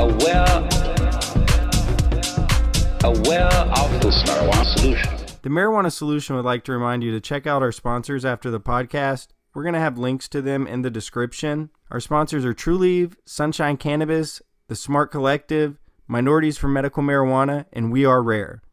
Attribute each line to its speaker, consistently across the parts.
Speaker 1: aware of this marijuana solution.
Speaker 2: The Marijuana Solution would like to remind you to check out our sponsors after the podcast. We're going to have links to them in the description. Our sponsors are Trulieve, Sunshine Cannabis, The Smart Collective, Minorities for Medical Marijuana, and We Are Rare.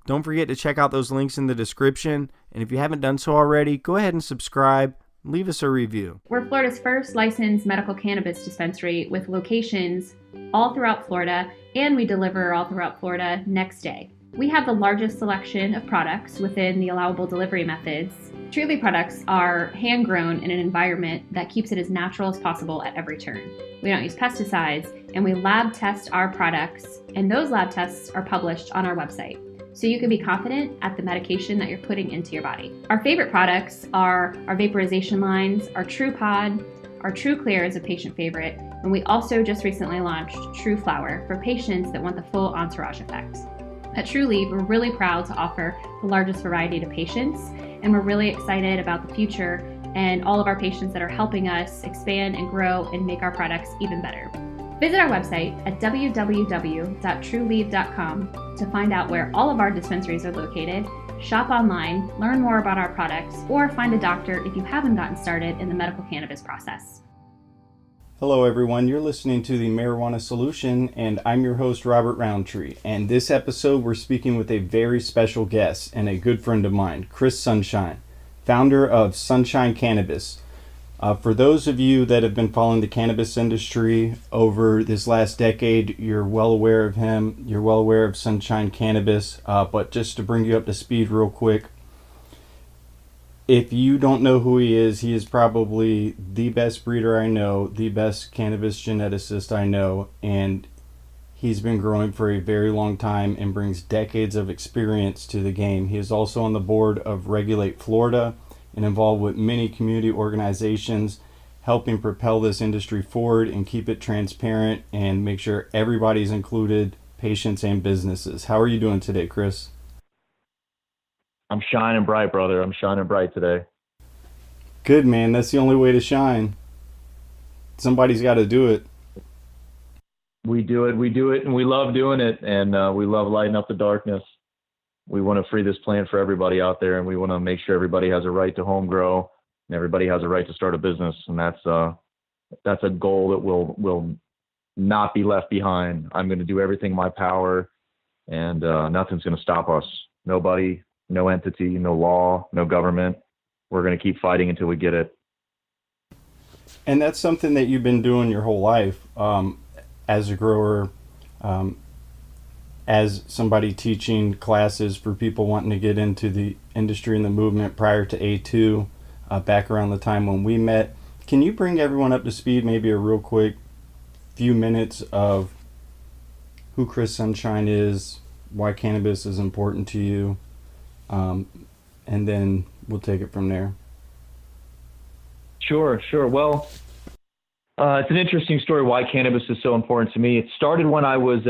Speaker 2: Don't forget to check out those links in the description. And if you haven't done so already, go ahead and subscribe. Leave us a review.
Speaker 3: We're Florida's first licensed medical cannabis dispensary with locations all throughout Florida, and we deliver all throughout Florida next day. We have the largest selection of products within the allowable delivery methods. Trulieve products are hand-grown in an environment that keeps it as natural as possible at every turn. We don't use pesticides, and we lab test our products, and those lab tests are published on our website, so you can be confident at the medication that you're putting into your body. Our favorite products are our vaporization lines, our True Pod, our True Clear is a patient favorite, and we also just recently launched True Flower for patients that want the full entourage effect. At Trulieve, we're really proud to offer the largest variety to patients, and we're really excited about the future and all of our patients that are helping us expand and grow and make our products even better. Visit our website at www.trulieve.com to find out where all of our dispensaries are located, shop online, learn more about our products, or find a doctor if you haven't gotten started in the medical cannabis process.
Speaker 2: Hello everyone, you're listening to the Marijuana Solution, and I'm your host Robert Roundtree. And this episode we're speaking with a very special guest and a good friend of mine, Chris Sunshine, founder of Sunshine Cannabis. For those of you that have been following the cannabis industry over this last decade, you're well aware of him. You're well aware of Sunshine Cannabis. But just to bring you up to speed real quick, if you don't know who he is probably the best breeder I know, the best cannabis geneticist I know, and he's been growing for a very long time and brings decades of experience to the game. He is also on the board of Regulate Florida and involved with many community organizations, helping propel this industry forward and keep it transparent and make sure everybody's included, patients and businesses. How are you doing today, Chris?
Speaker 4: I'm shining bright, brother. I'm shining bright today.
Speaker 2: Good, man. That's the only way to shine. Somebody's got to do it.
Speaker 4: We do it, and we love doing it, and we love lighting up the darkness. We want to free this plant for everybody out there, and we want to make sure everybody has a right to home grow, and everybody has a right to start a business, and that's a goal that will not be left behind. I'm going to do everything in my power, and nothing's going to stop us. Nobody, no entity, no law, no government. We're going to keep fighting until we get it.
Speaker 2: And that's something that you've been doing your whole life, as a grower, as somebody teaching classes for people wanting to get into the industry and the movement prior to A2, back around the time when we met. Can you bring everyone up to speed, maybe a real quick few minutes of who Chris Sunshine is, why cannabis is important to you, and then we'll take it from there.
Speaker 4: Sure. Well, it's an interesting story why cannabis is so important to me. It started when I was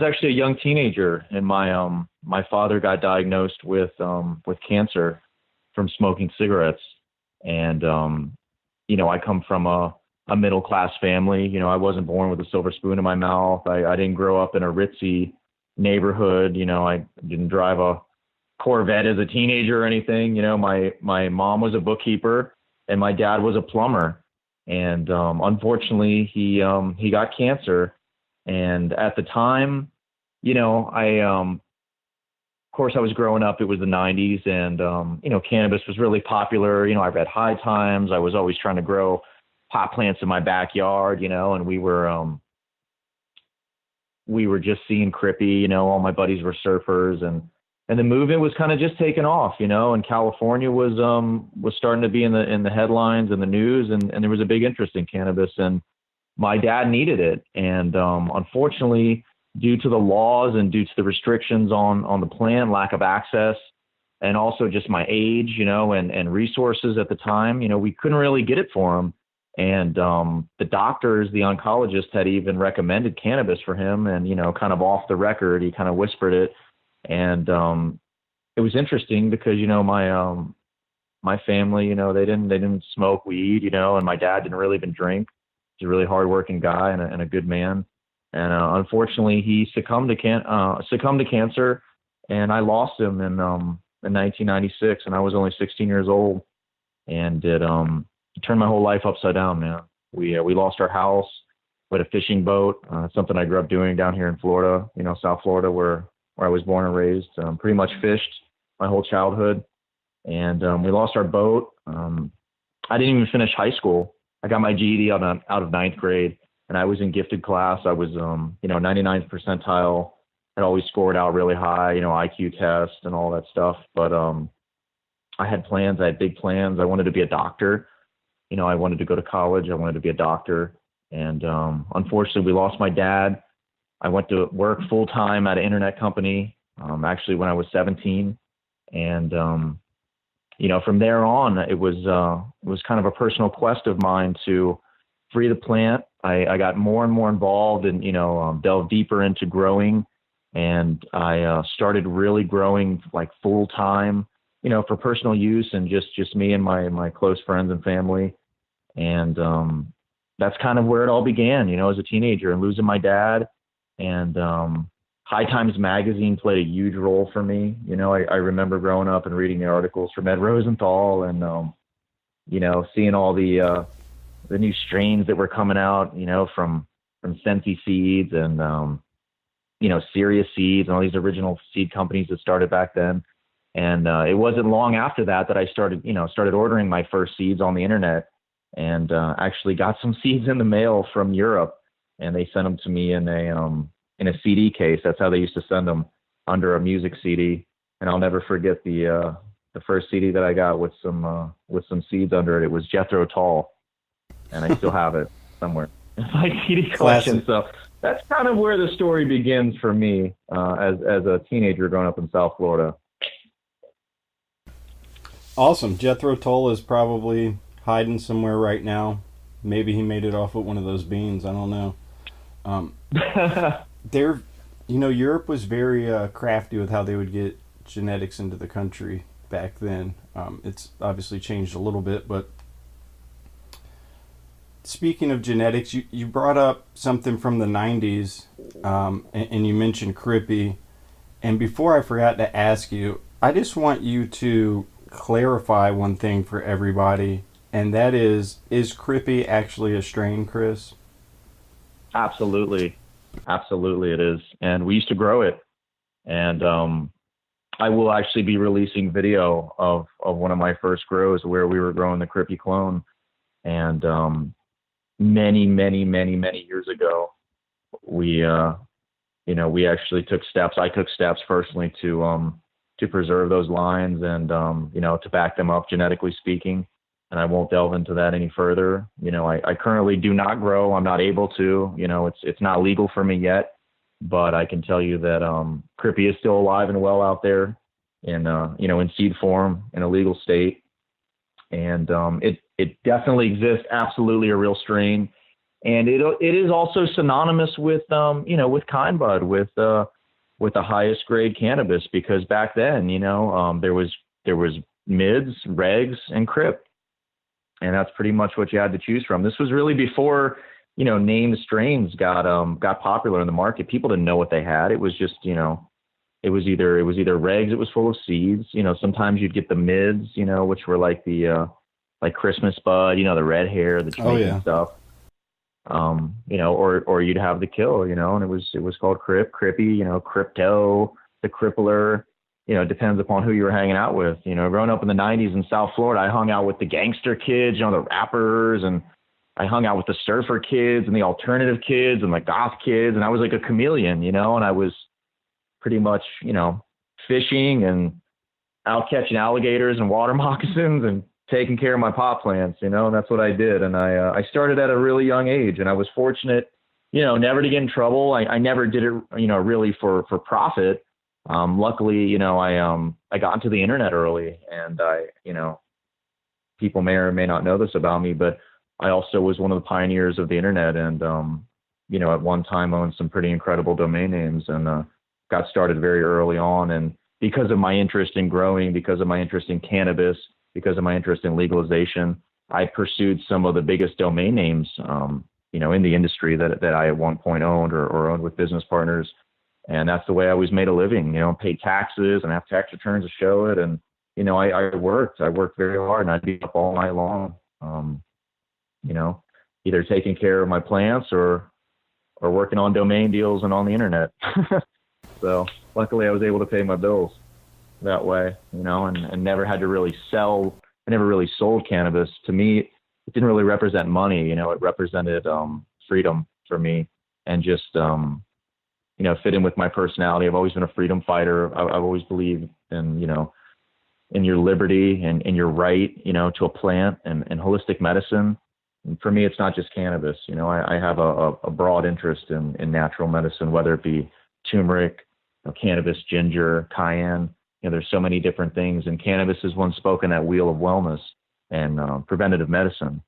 Speaker 4: actually a young teenager, and my father got diagnosed with cancer from smoking cigarettes. And I come from a middle class family. I wasn't born with a silver spoon in my mouth. I didn't grow up in a ritzy neighborhood. I didn't drive a Corvette as a teenager or anything. My mom was a bookkeeper and my dad was a plumber. And unfortunately, he got cancer. And at the time, of course, I was growing up. It was the 90s, and cannabis was really popular. I read High Times. I was always trying to grow pot plants in my backyard. And we were just seeing Crippy. All my buddies were surfers, and the movement was kind of just taking off, and California was starting to be in the headlines and the news, and there was a big interest in cannabis, and my dad needed it. And unfortunately, due to the laws and due to the restrictions on the plant, lack of access, and also just my age, and resources at the time, we couldn't really get it for him. And the doctors, the oncologist, had even recommended cannabis for him, and kind of off the record, he kind of whispered it. And it was interesting because my family, they didn't smoke weed, and my dad didn't really even drink. He's a really hardworking guy and a good man. And unfortunately, he succumbed to cancer, and I lost him in 1996, and I was only 16 years old, and it turned my whole life upside down, man. We lost our house. We had a fishing boat. Something I grew up doing down here in Florida, South Florida, where I was born and raised. Pretty much fished my whole childhood, and we lost our boat. I didn't even finish high school. I got my GED out of ninth grade, and I was in gifted class. I was 99th percentile. I'd always scored out really high, IQ test and all that stuff. But I had plans. I had big plans. I wanted to be a doctor. I wanted to go to college. I wanted to be a doctor. And unfortunately, we lost my dad. I went to work full time at an internet company, actually when I was 17. And, from there on, it was kind of a personal quest of mine to free the plant. I got more and more involved and, delved deeper into growing. And I started really growing like full time, for personal use and just me and my close friends and family. And that's kind of where it all began, as a teenager, and losing my dad. And High Times magazine played a huge role for me. I remember growing up and reading the articles from Ed Rosenthal and, seeing all the new strains that were coming out, from Sensi Seeds and, Sirius Seeds and all these original seed companies that started back then. And it wasn't long after that I started ordering my first seeds on the internet, and actually got some seeds in the mail from Europe, and they sent them to me in a CD case. That's how they used to send them, under a music CD. And I'll never forget the first CD that I got with some seeds under it. It was Jethro Tull, and I still have it somewhere in my CD collection. So that's kind of where the story begins for me as a teenager growing up in South Florida.
Speaker 2: Awesome. Jethro Tull is probably hiding somewhere right now. Maybe he made it off with one of those beans. I don't know. Europe was very crafty with how they would get genetics into the country back then. It's obviously changed a little bit, but speaking of genetics, you brought up something from the 90s, and you mentioned Crippy. And before I forgot to ask you, I just want you to clarify one thing for everybody, and that is Crippy actually a strain, Chris?
Speaker 4: Absolutely it is, and we used to grow it. And I will actually be releasing video of one of my first grows where we were growing the Crippy clone. And many years ago, we actually took steps. I took steps personally to preserve those lines and to back them up genetically speaking. And I won't delve into that any further. I currently do not grow. I'm not able to. It's not legal for me yet. But I can tell you that Crippy is still alive and well out there in seed form in a legal state. And it definitely exists. Absolutely a real strain. And it is also synonymous with with kind bud, with the highest grade cannabis, because back then there was mids, regs, and crip. And that's pretty much what you had to choose from. This was really before, named strains got popular in the market. People didn't know what they had. It was just, it was either regs, it was full of seeds. Sometimes you'd get the mids, which were like the like Christmas bud, the red hair, the Jamaican stuff. Or you'd have the kill, and it was called Crippy, Crypto, the Crippler. It depends upon who you were hanging out with. Growing up in the 90s in South Florida, I hung out with the gangster kids, the rappers, and I hung out with the surfer kids and the alternative kids and the goth kids. And I was like a chameleon, and I was pretty much, fishing and out catching alligators and water moccasins and taking care of my pot plants, and that's what I did. And I started at a really young age, and I was fortunate, never to get in trouble. I never did it, really for profit. Luckily, I got into the internet early, and people may or may not know this about me, but I also was one of the pioneers of the internet, and, at one time owned some pretty incredible domain names, and, got started very early on. And because of my interest in growing, because of my interest in cannabis, because of my interest in legalization, I pursued some of the biggest domain names, in the industry that I at one point owned or owned with business partners. And that's the way I always made a living, paid taxes and have tax returns to show it. And, I worked very hard, and I'd be up all night long, either taking care of my plants or working on domain deals and on the internet. So luckily I was able to pay my bills that way, and never had to really sell. I never really sold cannabis. To me, it didn't really represent money. It represented freedom for me, and just, fit in with my personality. I've always been a freedom fighter. I've always believed in, in your liberty and your right, to a plant and holistic medicine. And for me, it's not just cannabis. I have a broad interest in natural medicine, whether it be turmeric, cannabis, ginger, cayenne. There's so many different things, and cannabis is one spoke in that wheel of wellness and preventative medicine.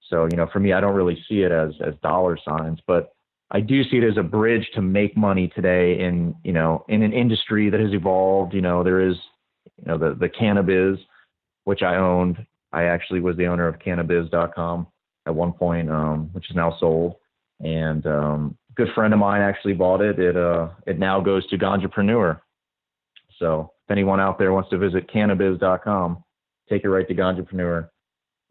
Speaker 4: So, for me, I don't really see it as dollar signs, but I do see it as a bridge to make money today in an industry that has evolved. There is, the Cannabis, which I owned. I actually was the owner of Cannabis.com at one point, which is now sold. And a good friend of mine actually bought it. It now goes to Ganjapreneur. So if anyone out there wants to visit Cannabis.com, take it right to Ganjapreneur.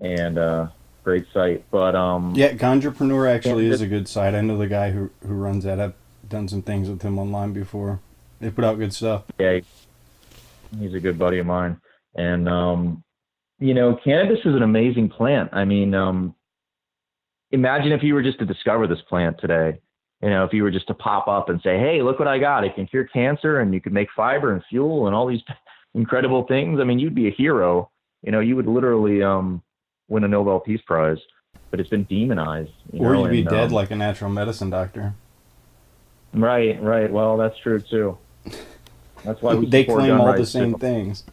Speaker 4: And great site. But
Speaker 2: yeah, Ganjapreneur actually is a good site. I know the guy who runs that. I've done some things with him online before. They put out good stuff.
Speaker 4: Yeah, he's a good buddy of mine. And cannabis is an amazing plant. I mean, imagine if you were just to discover this plant today. If you were just to pop up and say, hey, look what I got. It can cure cancer, and you can make fiber and fuel and all these incredible things. I mean, you'd be a hero. You would literally win a Nobel Peace Prize, but it's been demonized.
Speaker 2: Or you'd be dead like a natural medicine doctor.
Speaker 4: Right. Well, that's true too. That's why
Speaker 2: they claim all the same things.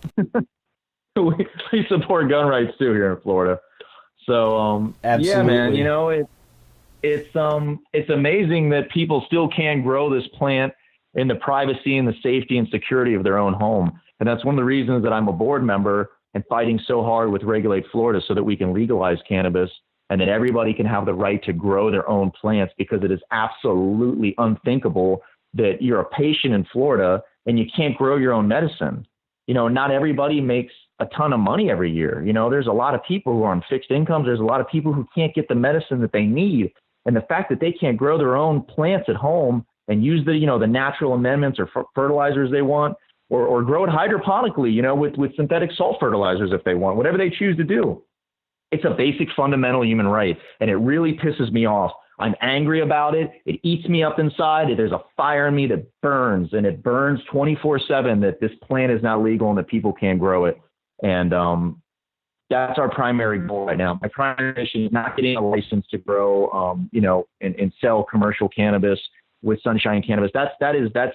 Speaker 4: we support gun rights too here in Florida. So
Speaker 2: absolutely.
Speaker 4: Yeah, man. It's amazing that people still can grow this plant in the privacy and the safety and security of their own home. And that's one of the reasons that I'm a board member and fighting so hard with Regulate Florida, so that we can legalize cannabis and that everybody can have the right to grow their own plants, because it is absolutely unthinkable that you're a patient in Florida and you can't grow your own medicine. Not everybody makes a ton of money every year. There's a lot of people who are on fixed incomes. There's a lot of people who can't get the medicine that they need. And the fact that they can't grow their own plants at home and use the natural amendments or fertilizers they want, or grow it hydroponically, with synthetic salt fertilizers if they want, whatever they choose to do. It's a basic fundamental human right. And it really pisses me off. I'm angry about it. It eats me up inside. There's a fire in me that burns, and it burns 24/7 that this plant is not legal and that people can't grow it. And that's our primary goal right now. My primary mission is not getting a license to grow, and sell commercial cannabis with Sunshine Cannabis. That's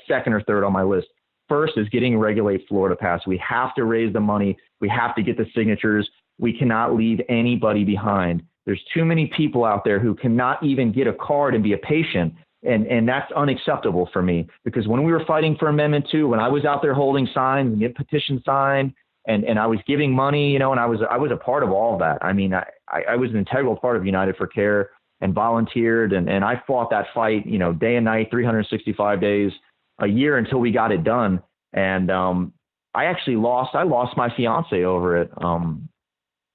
Speaker 4: second or third on my list. First is getting Regulate Florida passed. We have to raise the money. We have to get the signatures. We cannot leave anybody behind. There's too many people out there who cannot even get a card and be a patient. And that's unacceptable for me, because when we were fighting for Amendment 2, when I was out there holding signs and get petitions signed, and I was giving money, and I was a part of all of that. I mean, I was an integral part of United for Care and volunteered, and I fought that fight, day and night, 365 days a year until we got it done. And I lost my fiance over it.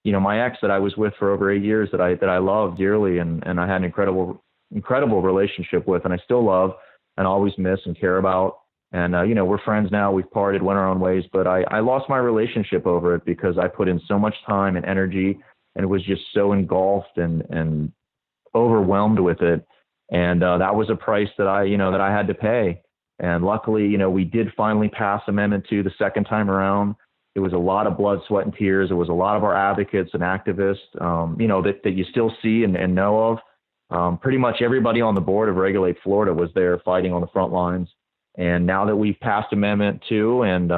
Speaker 4: My ex that I was with for over 8 years that I loved dearly, and I had an incredible relationship with, and I still love and always miss and care about. And, we're friends now. We've parted, went our own ways, but I lost my relationship over it because I put in so much time and energy and was just so engulfed and overwhelmed with it. And that was a price that I had to pay. And luckily, we did finally pass Amendment 2 the second time around. It was a lot of blood, sweat, and tears. It was a lot of our advocates and activists, that you still see and know of. Pretty much everybody on the board of Regulate Florida was there fighting on the front lines. And now that we've passed Amendment 2 and,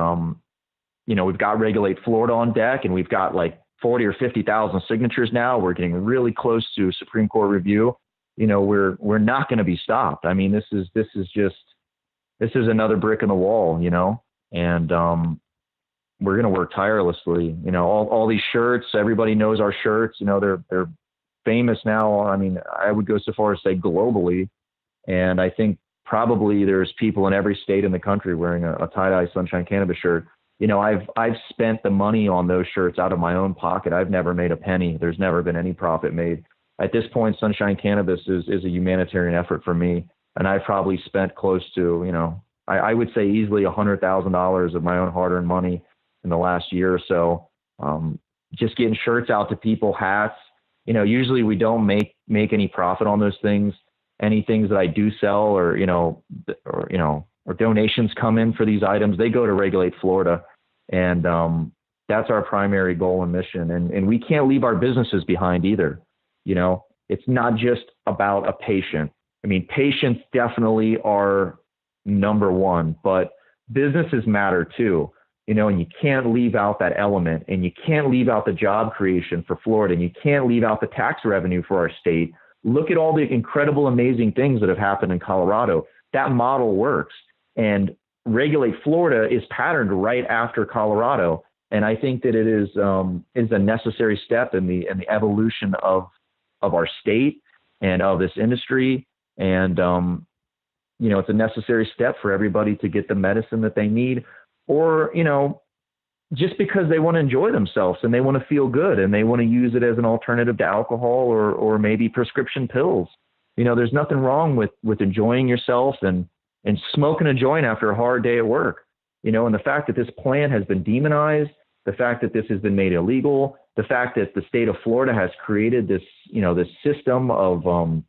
Speaker 4: we've got Regulate Florida on deck, and we've got like 40 or 50,000 signatures now, we're getting really close to Supreme Court review. We're not going to be stopped. I mean, this is another brick in the wall, and we're going to work tirelessly. All these shirts, everybody knows our shirts, they're famous now. I mean, I would go so far as to say globally. And I think probably there's people in every state in the country wearing a tie-dye Sunshine Cannabis shirt. You know, I've spent the money on those shirts out of my own pocket. I've never made a penny. There's never been any profit made. At this point, Sunshine Cannabis is a humanitarian effort for me. And I've probably spent close to, you know, I would say easily $100,000 of my own hard-earned money in the last year or so. Just getting shirts out to people, hats. You know, usually we don't make any profit on those things. Any things that I do sell or donations come in for these items, they go to Regulate Florida. And that's our primary goal and mission. And we can't leave our businesses behind either. You know, it's not just about a patient. I mean, patients definitely are number one, but businesses matter too. You know, and you can't leave out that element, and you can't leave out the job creation for Florida, and you can't leave out the tax revenue for our state. Look at all the incredible, amazing things that have happened in Colorado. That model works, and Regulate Florida is patterned right after Colorado. And I think that it is a necessary step in the evolution of our state and of this industry. And, you know, it's a necessary step for everybody to get the medicine that they need, or, you know, just because they want to enjoy themselves and they want to feel good and they want to use it as an alternative to alcohol or maybe prescription pills. You know, there's nothing wrong with enjoying yourself and smoking a joint after a hard day at work. You know, and the fact that this plant has been demonized, the fact that this has been made illegal, the fact that the state of Florida has created this, you know, this system of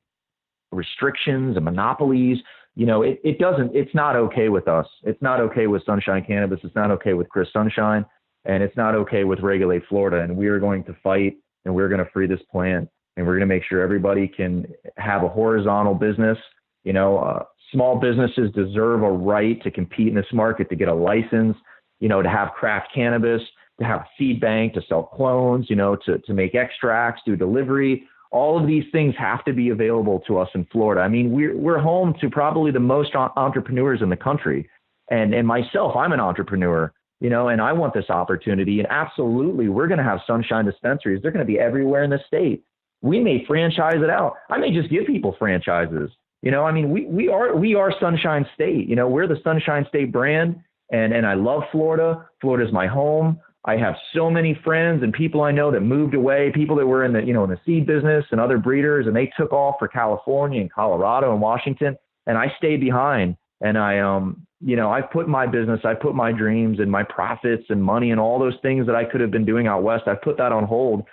Speaker 4: restrictions and monopolies, you know, it's not okay with us. It's not okay with Sunshine Cannabis. It's not okay with Chris Sunshine, and it's not okay with Regulate Florida. And we are going to fight, and we're going to free this plant, and we're going to make sure everybody can have a horizontal business. You know, small businesses deserve a right to compete in this market, to get a license, you know, to have craft cannabis, to have a seed bank, to sell clones, you know, to make extracts, do delivery. All of these things have to be available to us in Florida. I mean, we're home to probably the most entrepreneurs in the country. And myself, I'm an entrepreneur, you know, and I want this opportunity. And absolutely, we're going to have Sunshine dispensaries. They're going to be everywhere in the state. We may franchise it out. I may just give people franchises. You know, I mean, we are Sunshine State. You know, we're the Sunshine State brand. And I love Florida. Florida's my home. I have so many friends and people I know that moved away, people that were in the seed business and other breeders, and they took off for California and Colorado and Washington, and I stayed behind. And I put my business, I put my dreams and my profits and money and all those things that I could have been doing out west. I put that on hold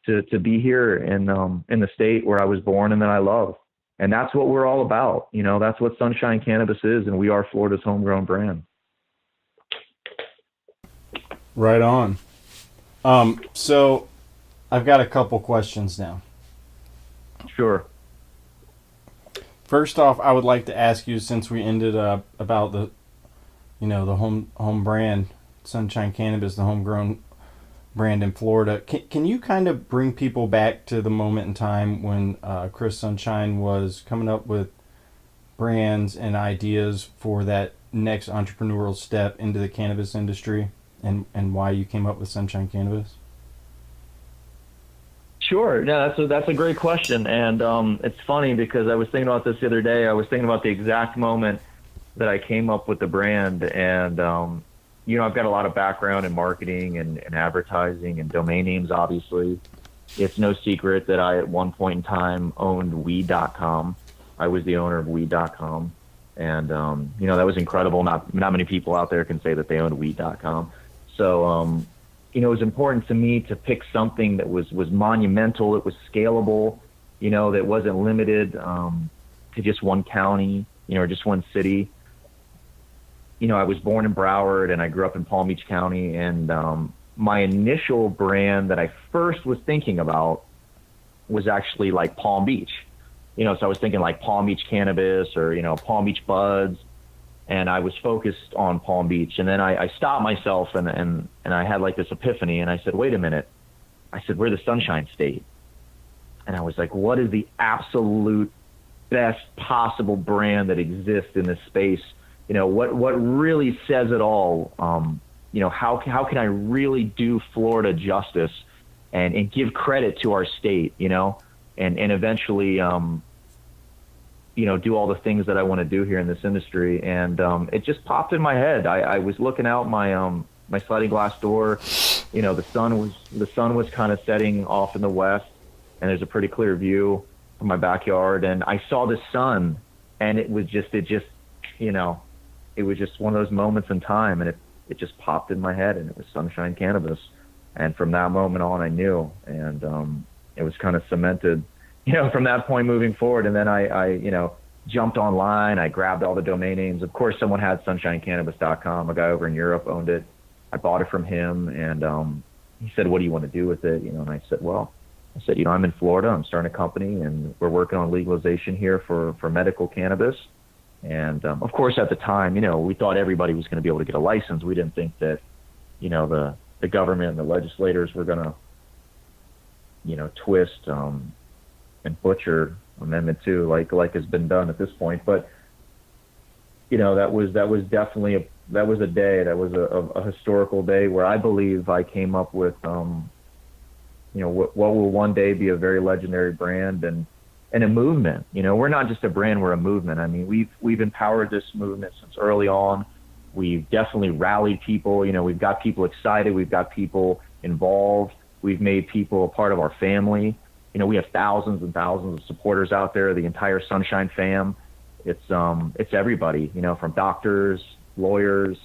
Speaker 4: to be here in the state where I was born and that I love. And that's what we're all about. You know, that's what Sunshine Cannabis is, and we are Florida's homegrown brand.
Speaker 2: Right on. So I've got a couple questions now.
Speaker 4: Sure.
Speaker 2: First off, I would like to ask you, since we ended up about the home brand, Sunshine Cannabis, the homegrown brand in Florida. Can you kind of bring people back to the moment in time when Chris Sunshine was coming up with brands and ideas for that next entrepreneurial step into the cannabis industry? And why you came up with Sunshine Cannabis?
Speaker 4: Sure. Yeah, that's a great question. And it's funny because I was thinking about this the other day. I was thinking about the exact moment that I came up with the brand. And, I've got a lot of background in marketing and advertising and domain names, obviously. It's no secret that I, at one point in time, owned weed.com. I was the owner of weed.com. And, that was incredible. Not many people out there can say that they owned weed.com. So, it was important to me to pick something that was monumental, it was scalable, that wasn't limited to just one county, or just one city. I was born in Broward and I grew up in Palm Beach County. And my initial brand that I first was thinking about was actually like Palm Beach. So I was thinking like Palm Beach Cannabis or, Palm Beach Buds. And I was focused on Palm Beach. And then I stopped myself and I had like this epiphany. And I said, wait a minute. I said, we're the Sunshine State. And I was like, what is the absolute best possible brand that exists in this space? What really says it all? How can I really do Florida justice and give credit to our state, and eventually, do all the things that I want to do here in this industry. And it just popped in my head. I was looking out my sliding glass door. The sun was kind of setting off in the west, and there's a pretty clear view from my backyard. And I saw the sun, and it was just one of those moments in time, and it just popped in my head, and it was Sunshine Cannabis. And from that moment on, I knew, and it was kind of cemented, from that point moving forward. And then I jumped online. I grabbed all the domain names. Of course, someone had sunshinecannabis.com. A guy over in Europe owned it. I bought it from him, and he said, "What do you want to do with it?" And I said, I'm in Florida. I'm starting a company, and we're working on legalization here for medical cannabis. And of course, at the time, we thought everybody was going to be able to get a license. We didn't think that, the government and the legislators were going to, twist and butcher Amendment 2 like has been done at this point. But that was definitely a day. That was a historical day where I believe I came up with what will one day be a very legendary brand and a movement. We're not just a brand, we're a movement. I mean, we've empowered this movement since early on. We've definitely rallied people. We've got people excited. We've got people involved. We've made people a part of our family. We have thousands and thousands of supporters out there, the entire Sunshine fam. It's everybody, from doctors, lawyers,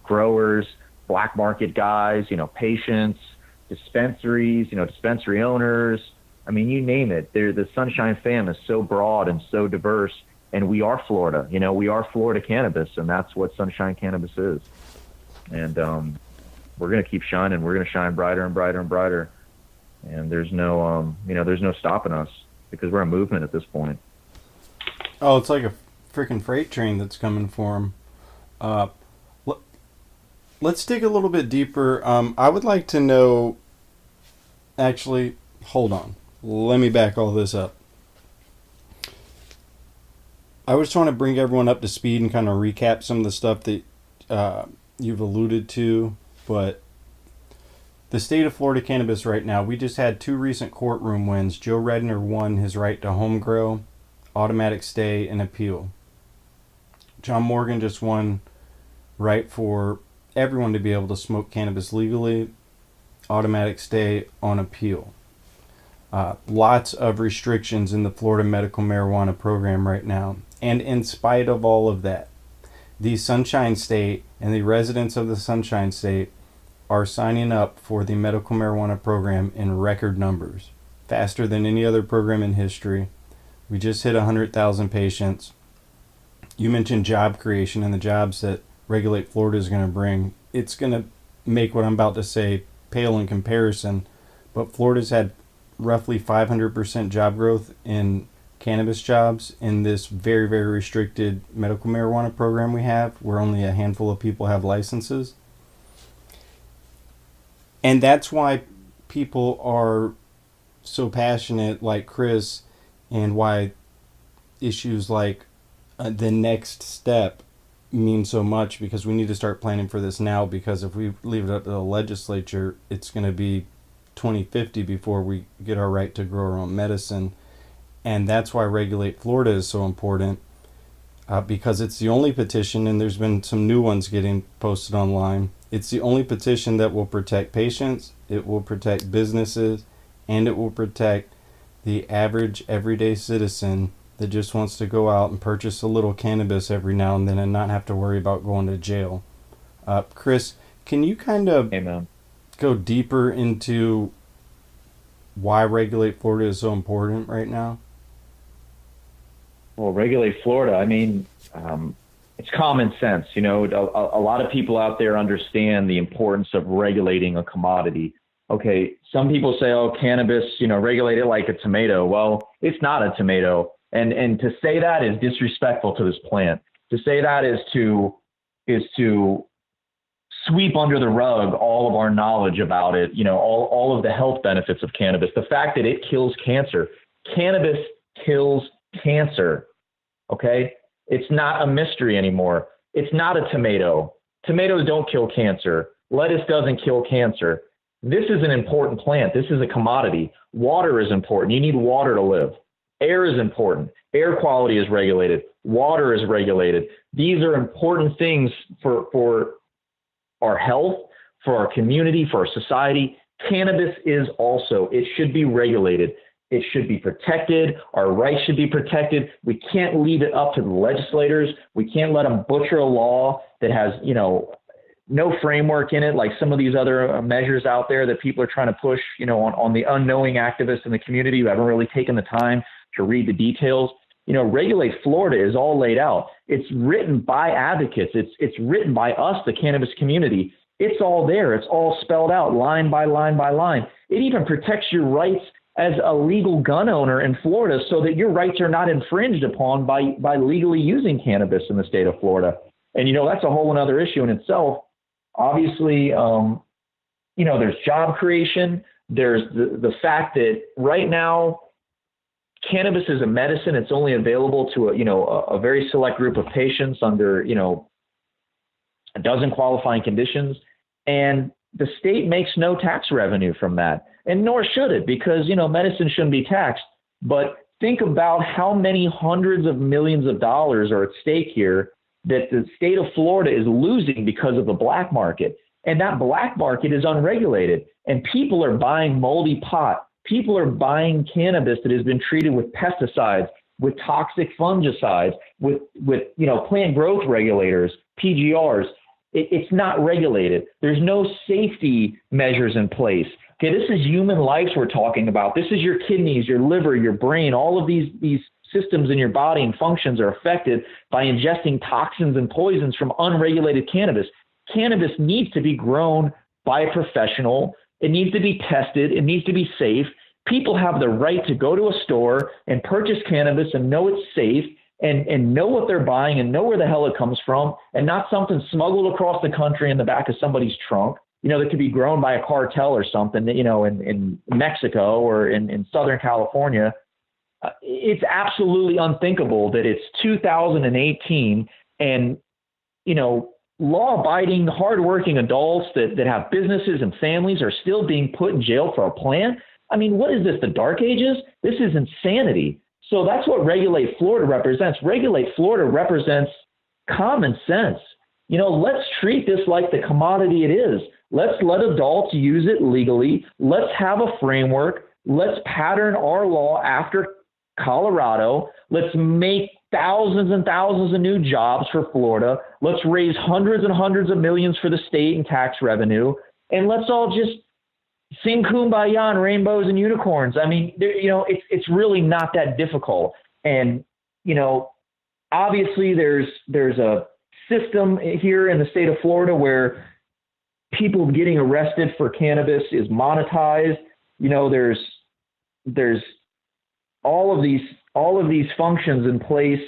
Speaker 4: growers, black market guys, patients, dispensaries, dispensary owners. I mean, you name it. The Sunshine fam is so broad and so diverse, and we are Florida. We are Florida cannabis, and that's what Sunshine Cannabis is. And we're going to keep shining. We're going to shine brighter and brighter and brighter. And there's no stopping us because we're a movement at this point.
Speaker 2: Oh, it's like a freaking freight train that's coming for them. Let's dig a little bit deeper. I would like to know. Actually, hold on. Let me back all this up. I was trying to bring everyone up to speed and kind of recap some of the stuff that you've alluded to, but the state of Florida cannabis right now, we just had 2 recent courtroom wins. Joe Redner won his right to home grow, automatic stay, and appeal. John Morgan just won right for everyone to be able to smoke cannabis legally, automatic stay on appeal. Lots of restrictions in the Florida medical marijuana program right now. And in spite of all of that, the Sunshine State and the residents of the Sunshine State are signing up for the medical marijuana program in record numbers, faster than any other program in history. We just hit 100,000 patients. You mentioned job creation and the jobs that Regulate Florida is going to bring. It's going to make what I'm about to say pale in comparison, but Florida's had roughly 500% job growth in cannabis jobs in this very, very restricted medical marijuana program we have, where only a handful of people have licenses. And that's why people are so passionate like Chris, and why issues like the next step mean so much, because we need to start planning for this now, because if we leave it up to the legislature, it's going to be 2050 before we get our right to grow our own medicine. And that's why Regulate Florida is so important, because it's the only petition, and there's been some new ones getting posted online. It's the only petition that will protect patients, it will protect businesses, and it will protect the average everyday citizen that just wants to go out and purchase a little cannabis every now and then and not have to worry about going to jail. Chris, can you kind of go deeper into why Regulate Florida is so important right now?
Speaker 4: Well, Regulate Florida, I mean, it's common sense. A lot of people out there understand the importance of regulating a commodity. Okay, some people say, oh, cannabis, regulate it like a tomato. Well, it's not a tomato. And to say that is disrespectful to this plant. To say that is to sweep under the rug all of our knowledge about it, all of the health benefits of cannabis. The fact that it kills cancer. Cannabis kills cancer, okay? It's not a mystery anymore. It's not a tomato. Tomatoes don't kill cancer. Lettuce doesn't kill cancer. This is an important plant. This is a commodity. Water is important. You need water to live. Air is important. Air quality is regulated. Water is regulated. These are important things for our health, for our community, for our society. Cannabis is also. It should be regulated. It should be protected. Our rights should be protected. We can't leave it up to the legislators. We can't let them butcher a law that has, no framework in it, like some of these other measures out there that people are trying to push, on the unknowing activists in the community who haven't really taken the time to read the details. Regulate Florida is all laid out. It's written by advocates. It's written by us, the cannabis community. It's all there. It's all spelled out line by line by line. It even protects your rights as a legal gun owner in Florida so that your rights are not infringed upon by legally using cannabis in the state of Florida. And, that's a whole another issue in itself. Obviously, there's job creation. There's the fact that right now, cannabis is a medicine. It's only available to a very select group of patients under, a dozen qualifying conditions. And the state makes no tax revenue from that. And nor should it, because, medicine shouldn't be taxed. But think about how many hundreds of millions of dollars are at stake here that the state of Florida is losing because of the black market. And that black market is unregulated. And people are buying moldy pot. People are buying cannabis that has been treated with pesticides, with toxic fungicides, with plant growth regulators, PGRs. It's not regulated. There's no safety measures in place. Okay, this is human lives we're talking about. This is your kidneys, your liver, your brain. All of these systems in your body and functions are affected by ingesting toxins and poisons from unregulated cannabis. Cannabis needs to be grown by a professional. It needs to be tested. It needs to be safe. People have the right to go to a store and purchase cannabis and know it's safe and know what they're buying and know where the hell it comes from, and not something smuggled across the country in the back of somebody's trunk, that could be grown by a cartel or something, in Mexico or in Southern California. It's absolutely unthinkable that it's 2018 and, law-abiding, hardworking adults that have businesses and families are still being put in jail for a plant. I mean, what is this, the Dark Ages? This is insanity. So that's what Regulate Florida represents. Regulate Florida represents common sense. Let's treat this like the commodity it is. Let's let adults use it legally. Let's have a framework. Let's pattern our law after Colorado. Let's make thousands and thousands of new jobs for Florida. Let's raise hundreds and hundreds of millions for the state in tax revenue. And let's all just sing Kumbaya and rainbows and unicorns. I mean, it's really not that difficult. And, obviously there's a system here in the state of Florida where people getting arrested for cannabis is monetized. There's all of these functions in place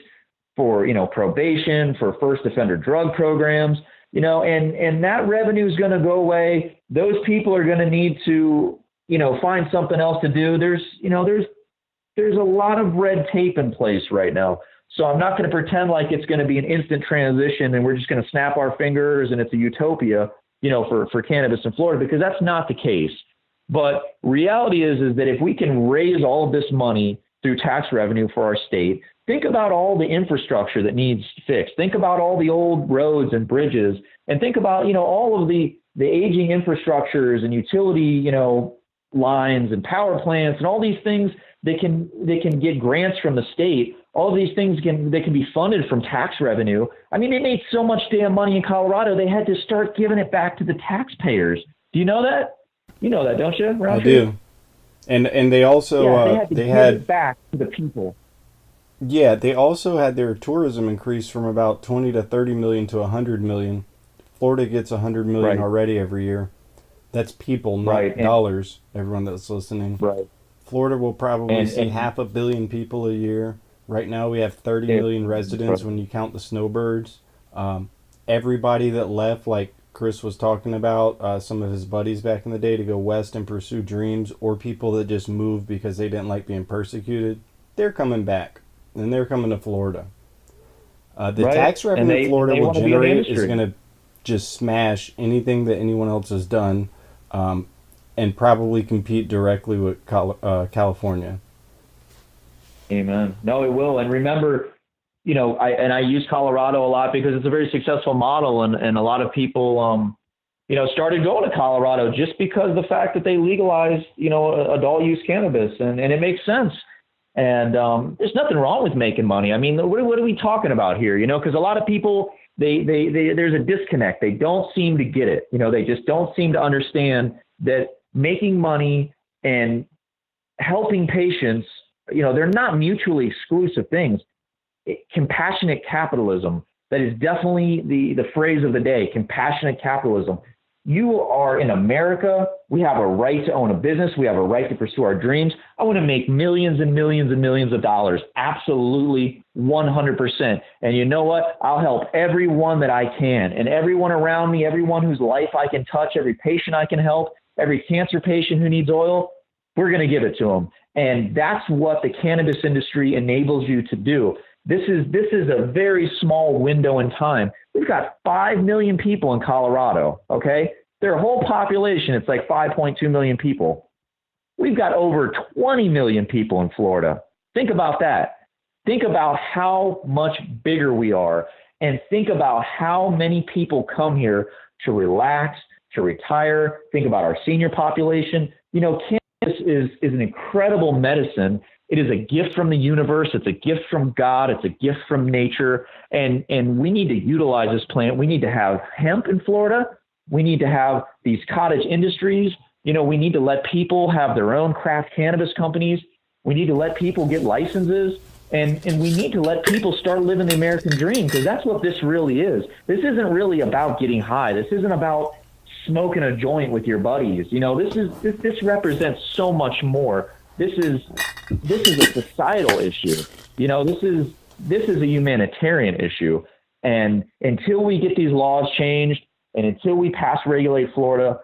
Speaker 4: for, probation, for first offender drug programs, and that revenue is going to go away. Those people are going to need to, find something else to do. There's a lot of red tape in place right now. So I'm not going to pretend like it's going to be an instant transition and we're just going to snap our fingers and it's a utopia, for cannabis in Florida, because that's not the case. But reality is that if we can raise all of this money through tax revenue for our state, think about all the infrastructure that needs fixed. Think about all the old roads and bridges, and think about, all of the aging infrastructures and utility, lines and power plants and all these things that can get grants from the state. All of these things can be funded from tax revenue. I mean, they made so much damn money in Colorado, they had to start giving it back to the taxpayers. Do you know that? You know that, don't you, Roundtree?
Speaker 2: I do. And they also
Speaker 4: they had it back to the people.
Speaker 2: Yeah, they also had their tourism increase from about 20 to 30 million to 100 million. Florida gets 100 million already every year. That's people, not dollars, everyone that's listening.
Speaker 4: Right.
Speaker 2: Florida will probably see 500 million people a year. Right now we have 30 million residents when you count the snowbirds. Everybody that left, like Chris was talking about, some of his buddies back in the day to go west and pursue dreams, or people that just moved because they didn't like being persecuted, they're coming back. And they're coming to Florida. The tax revenue Florida will generate is going to just smash anything that anyone else has done. and probably compete directly with California.
Speaker 4: Amen. No, it will. And remember, I use Colorado a lot because it's a very successful model, and a lot of people, started going to Colorado just because of the fact that they legalized, adult use cannabis, and it makes sense. And there's nothing wrong with making money. I mean, what are we talking about here? Because a lot of people, they there's a disconnect. They don't seem to get it. They just don't seem to understand that making money and helping patients, they're not mutually exclusive things. Compassionate capitalism, that is definitely the phrase of the day, compassionate capitalism. You are in America. We have a right to own a business. We have a right to pursue our dreams. I want to make millions and millions and millions of dollars. Absolutely, 100%. And you know what? I'll help everyone that I can, and everyone around me, everyone whose life I can touch, every patient I can help, every cancer patient who needs oil, we're going to give it to them. And that's what the cannabis industry enables you to do. This is a very small window in time. We've got 5 million people in Colorado, okay? Their whole population, it's like 5.2 million people. We've got over 20 million people in Florida. Think about that. Think about how much bigger we are, and think about how many people come here to relax, to retire. Think about our senior population. Cannabis is an incredible medicine. It is a gift from the universe. It's a gift from God. It's a gift from nature. And we need to utilize this plant. We need to have hemp in Florida. We need to have these cottage industries. We need to let people have their own craft cannabis companies. We need to let people get licenses. And we need to let people start living the American dream, because that's what this really is. This isn't really about getting high. This isn't about smoking a joint with your buddies. This represents so much more. This is a societal issue. This is a humanitarian issue. And until we get these laws changed, and until we pass regulate Florida,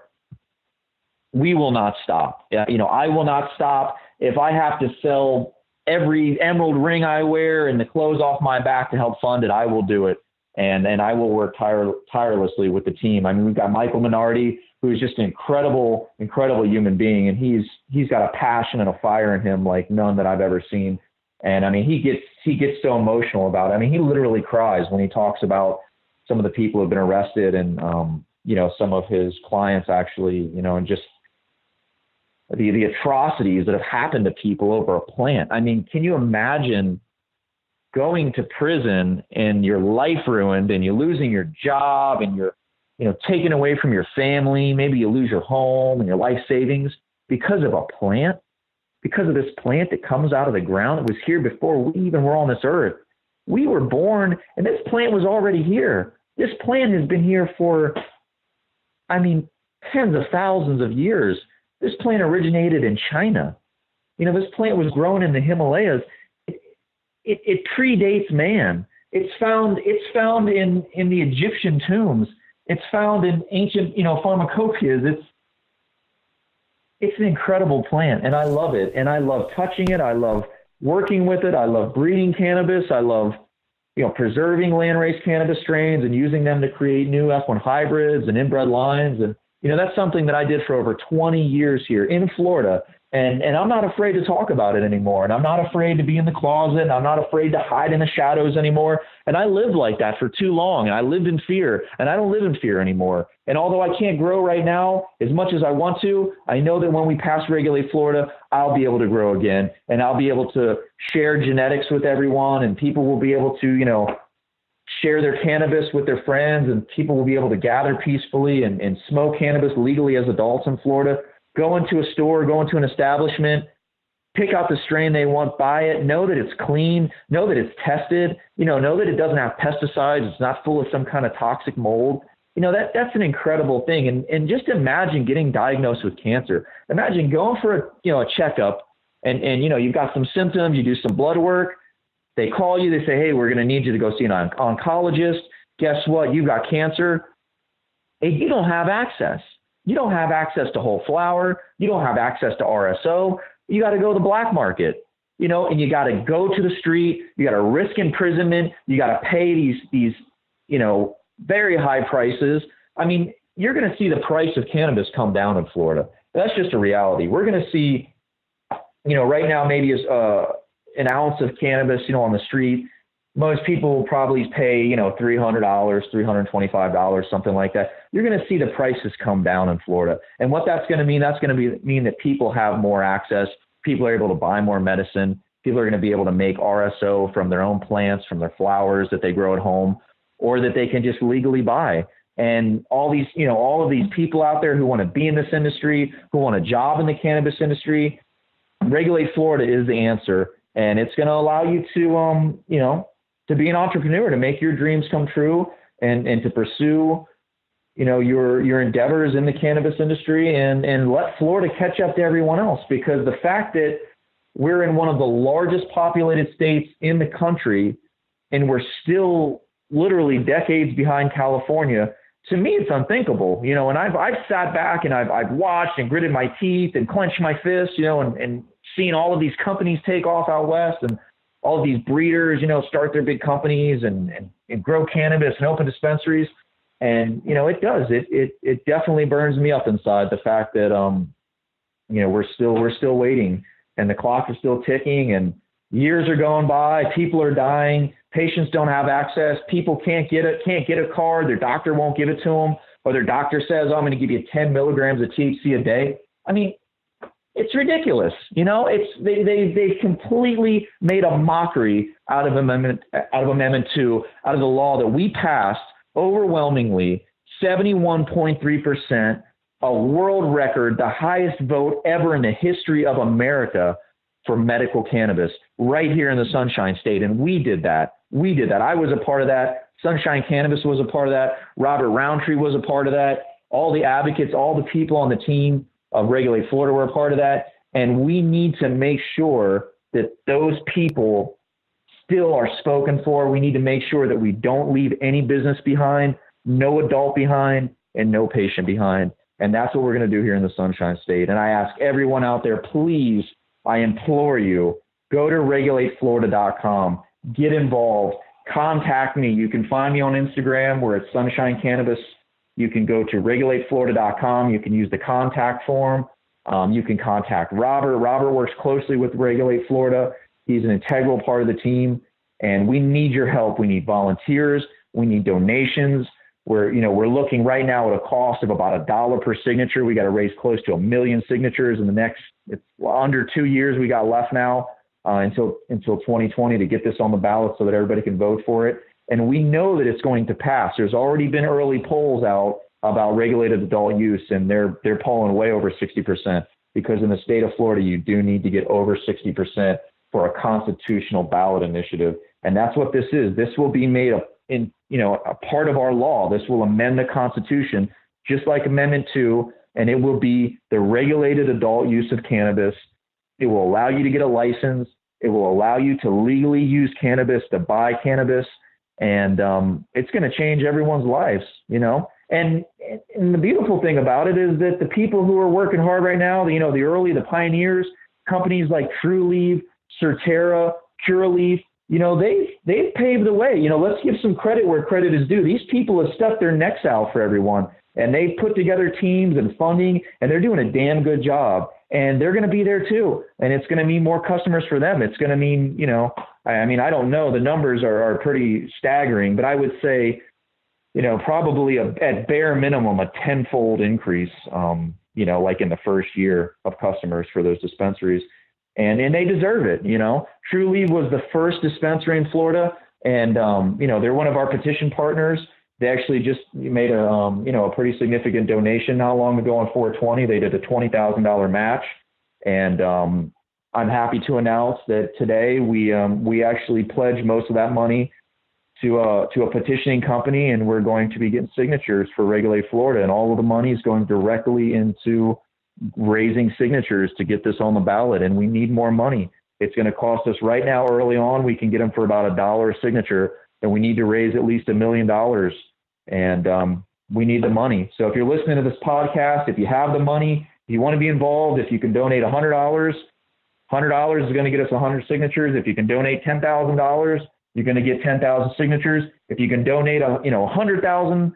Speaker 4: we will not stop. I will not stop. If I have to sell every emerald ring I wear and the clothes off my back to help fund it, I will do it. And I will work tirelessly with the team. I mean, we've got Michael Minardi, who's just an incredible human being. And he's got a passion and a fire in him like none that I've ever seen. And I mean, he gets so emotional about it. I mean, he literally cries when he talks about some of the people who have been arrested, and, some of his clients actually, and just the atrocities that have happened to people over a plant. I mean, can you imagine going to prison and your life ruined, and you're losing your job, and you're, taken away from your family? Maybe you lose your home and your life savings because of a plant, because of this plant that comes out of the ground. It was here before we even were on this earth. We were born, and this plant was already here. This plant has been here for, tens of thousands of years. This plant originated in China. This plant was grown in the Himalayas. It predates man. It's found in the Egyptian tombs. It's found in ancient, pharmacopoeias. It's an incredible plant, and I love it. And I love touching it. I love working with it. I love breeding cannabis. I love, preserving landrace cannabis strains and using them to create new F1 hybrids and inbred lines. And, that's something that I did for over 20 years here in Florida. And I'm not afraid to talk about it anymore. And I'm not afraid to be in the closet. And I'm not afraid to hide in the shadows anymore. And I lived like that for too long. And I lived in fear. And I don't live in fear anymore. And although I can't grow right now as much as I want to, I know that when we pass Regulate Florida, I'll be able to grow again. And I'll be able to share genetics with everyone. And people will be able to, share their cannabis with their friends. And people will be able to gather peacefully and smoke cannabis legally as adults in Florida. Go into a store, go into an establishment, pick out the strain they want, buy it, know that it's clean, know that it's tested, know that it doesn't have pesticides, it's not full of some kind of toxic mold. That's an incredible thing. And just imagine getting diagnosed with cancer. Imagine going for a checkup and you've got some symptoms, you do some blood work, they call you, they say, hey, we're going to need you to go see an oncologist. Guess what? You've got cancer. And you don't have access. You don't have access to whole flower. You don't have access to RSO. You got to go to the black market, and you got to go to the street. You got to risk imprisonment. You got to pay these very high prices. I mean, you're going to see the price of cannabis come down in Florida. That's just a reality. We're going to see, right now maybe an ounce of cannabis, on the street. Most people will probably pay, $300, $325, something like that. You're going to see the prices come down in Florida. And what that's going to mean, mean that people have more access. People are able to buy more medicine. People are going to be able to make RSO from their own plants, from their flowers that they grow at home, or that they can just legally buy. And all of these people out there who want to be in this industry, who want a job in the cannabis industry, Regulate Florida is the answer. And it's going to allow you to, to be an entrepreneur, to make your dreams come true, and to pursue, your endeavors in the cannabis industry, and let Florida catch up to everyone else. Because the fact that we're in one of the largest populated states in the country, and we're still literally decades behind California, to me, it's unthinkable, and I've sat back and I've watched and gritted my teeth and clenched my fists, and seen all of these companies take off out west, and all of these breeders, start their big companies and grow cannabis and open dispensaries. And, it definitely burns me up inside, the fact that, we're still waiting, and the clock is still ticking, and years are going by, people are dying, patients don't have access, people can't get a card, their doctor won't give it to them, or their doctor says, I'm going to give you 10 milligrams of THC a day. I mean, it's ridiculous. They completely made a mockery out of Amendment 2, out of the law that we passed overwhelmingly, 71.3%, a world record, the highest vote ever in the history of America for medical cannabis, right here in the Sunshine State. And we did that. I was a part of that. Sunshine Cannabis was a part of that. Robert Roundtree was a part of that. All the advocates, all the people on the team of Regulate Florida were a part of that. And we need to make sure that those people still are spoken for. We need to make sure that we don't leave any business behind, no adult behind, and no patient behind. And that's what we're going to do here in the Sunshine State. And I ask everyone out there, please, I implore you, go to regulateflorida.com, get involved, contact me. You can find me on Instagram. We're at Sunshine Cannabis. You can go to regulateflorida.com. You can use the contact form. You can contact Robert. Robert works closely with Regulate Florida. He's an integral part of the team, and we need your help. We need volunteers. We need donations. We're looking right now at a cost of about $1 per signature. We got to raise close to 1 million signatures in the next, it's under 2 years we got left now until 2020 to get this on the ballot so that everybody can vote for it. And we know that it's going to pass. There's already been early polls out about regulated adult use, and they're polling way over 60%, because in the state of Florida, you do need to get over 60% for a constitutional ballot initiative. And that's what this is. This will be made a part of our law. This will amend the Constitution, just like Amendment 2, and it will be the regulated adult use of cannabis. It will allow you to get a license. It will allow you to legally use cannabis, to buy cannabis, and it's going to change everyone's lives, And the beautiful thing about it is that the people who are working hard right now, the pioneers, companies like Trulieve, Certera, Curaleaf, they've paved the way. Let's give some credit where credit is due. These people have stuck their necks out for everyone, and they've put together teams and funding, and they're doing a damn good job. And they're going to be there too. And it's going to mean more customers for them. It's going to mean, I don't know. The numbers are pretty staggering, but I would say, probably at bare minimum, a tenfold increase, like in the first year of customers for those dispensaries. And they deserve it. Trulieve was the first dispensary in Florida, and, they're one of our petition partners. They actually just made a pretty significant donation not long ago on 420. They did a $20,000 match. And I'm happy to announce that today we actually pledged most of that money to a petitioning company, and we're going to be getting signatures for Regulate Florida. And all of the money is going directly into raising signatures to get this on the ballot. And we need more money. It's going to cost us right now, early on, we can get them for about $1 a signature, and we need to raise at least $1 million. And we need the money. So if you're listening to this podcast, if you have the money, if you want to be involved, if you can donate $100, $100 is going to get us 100 signatures. If you can donate $10,000, you're going to get 10,000 signatures. If you can donate $100,000,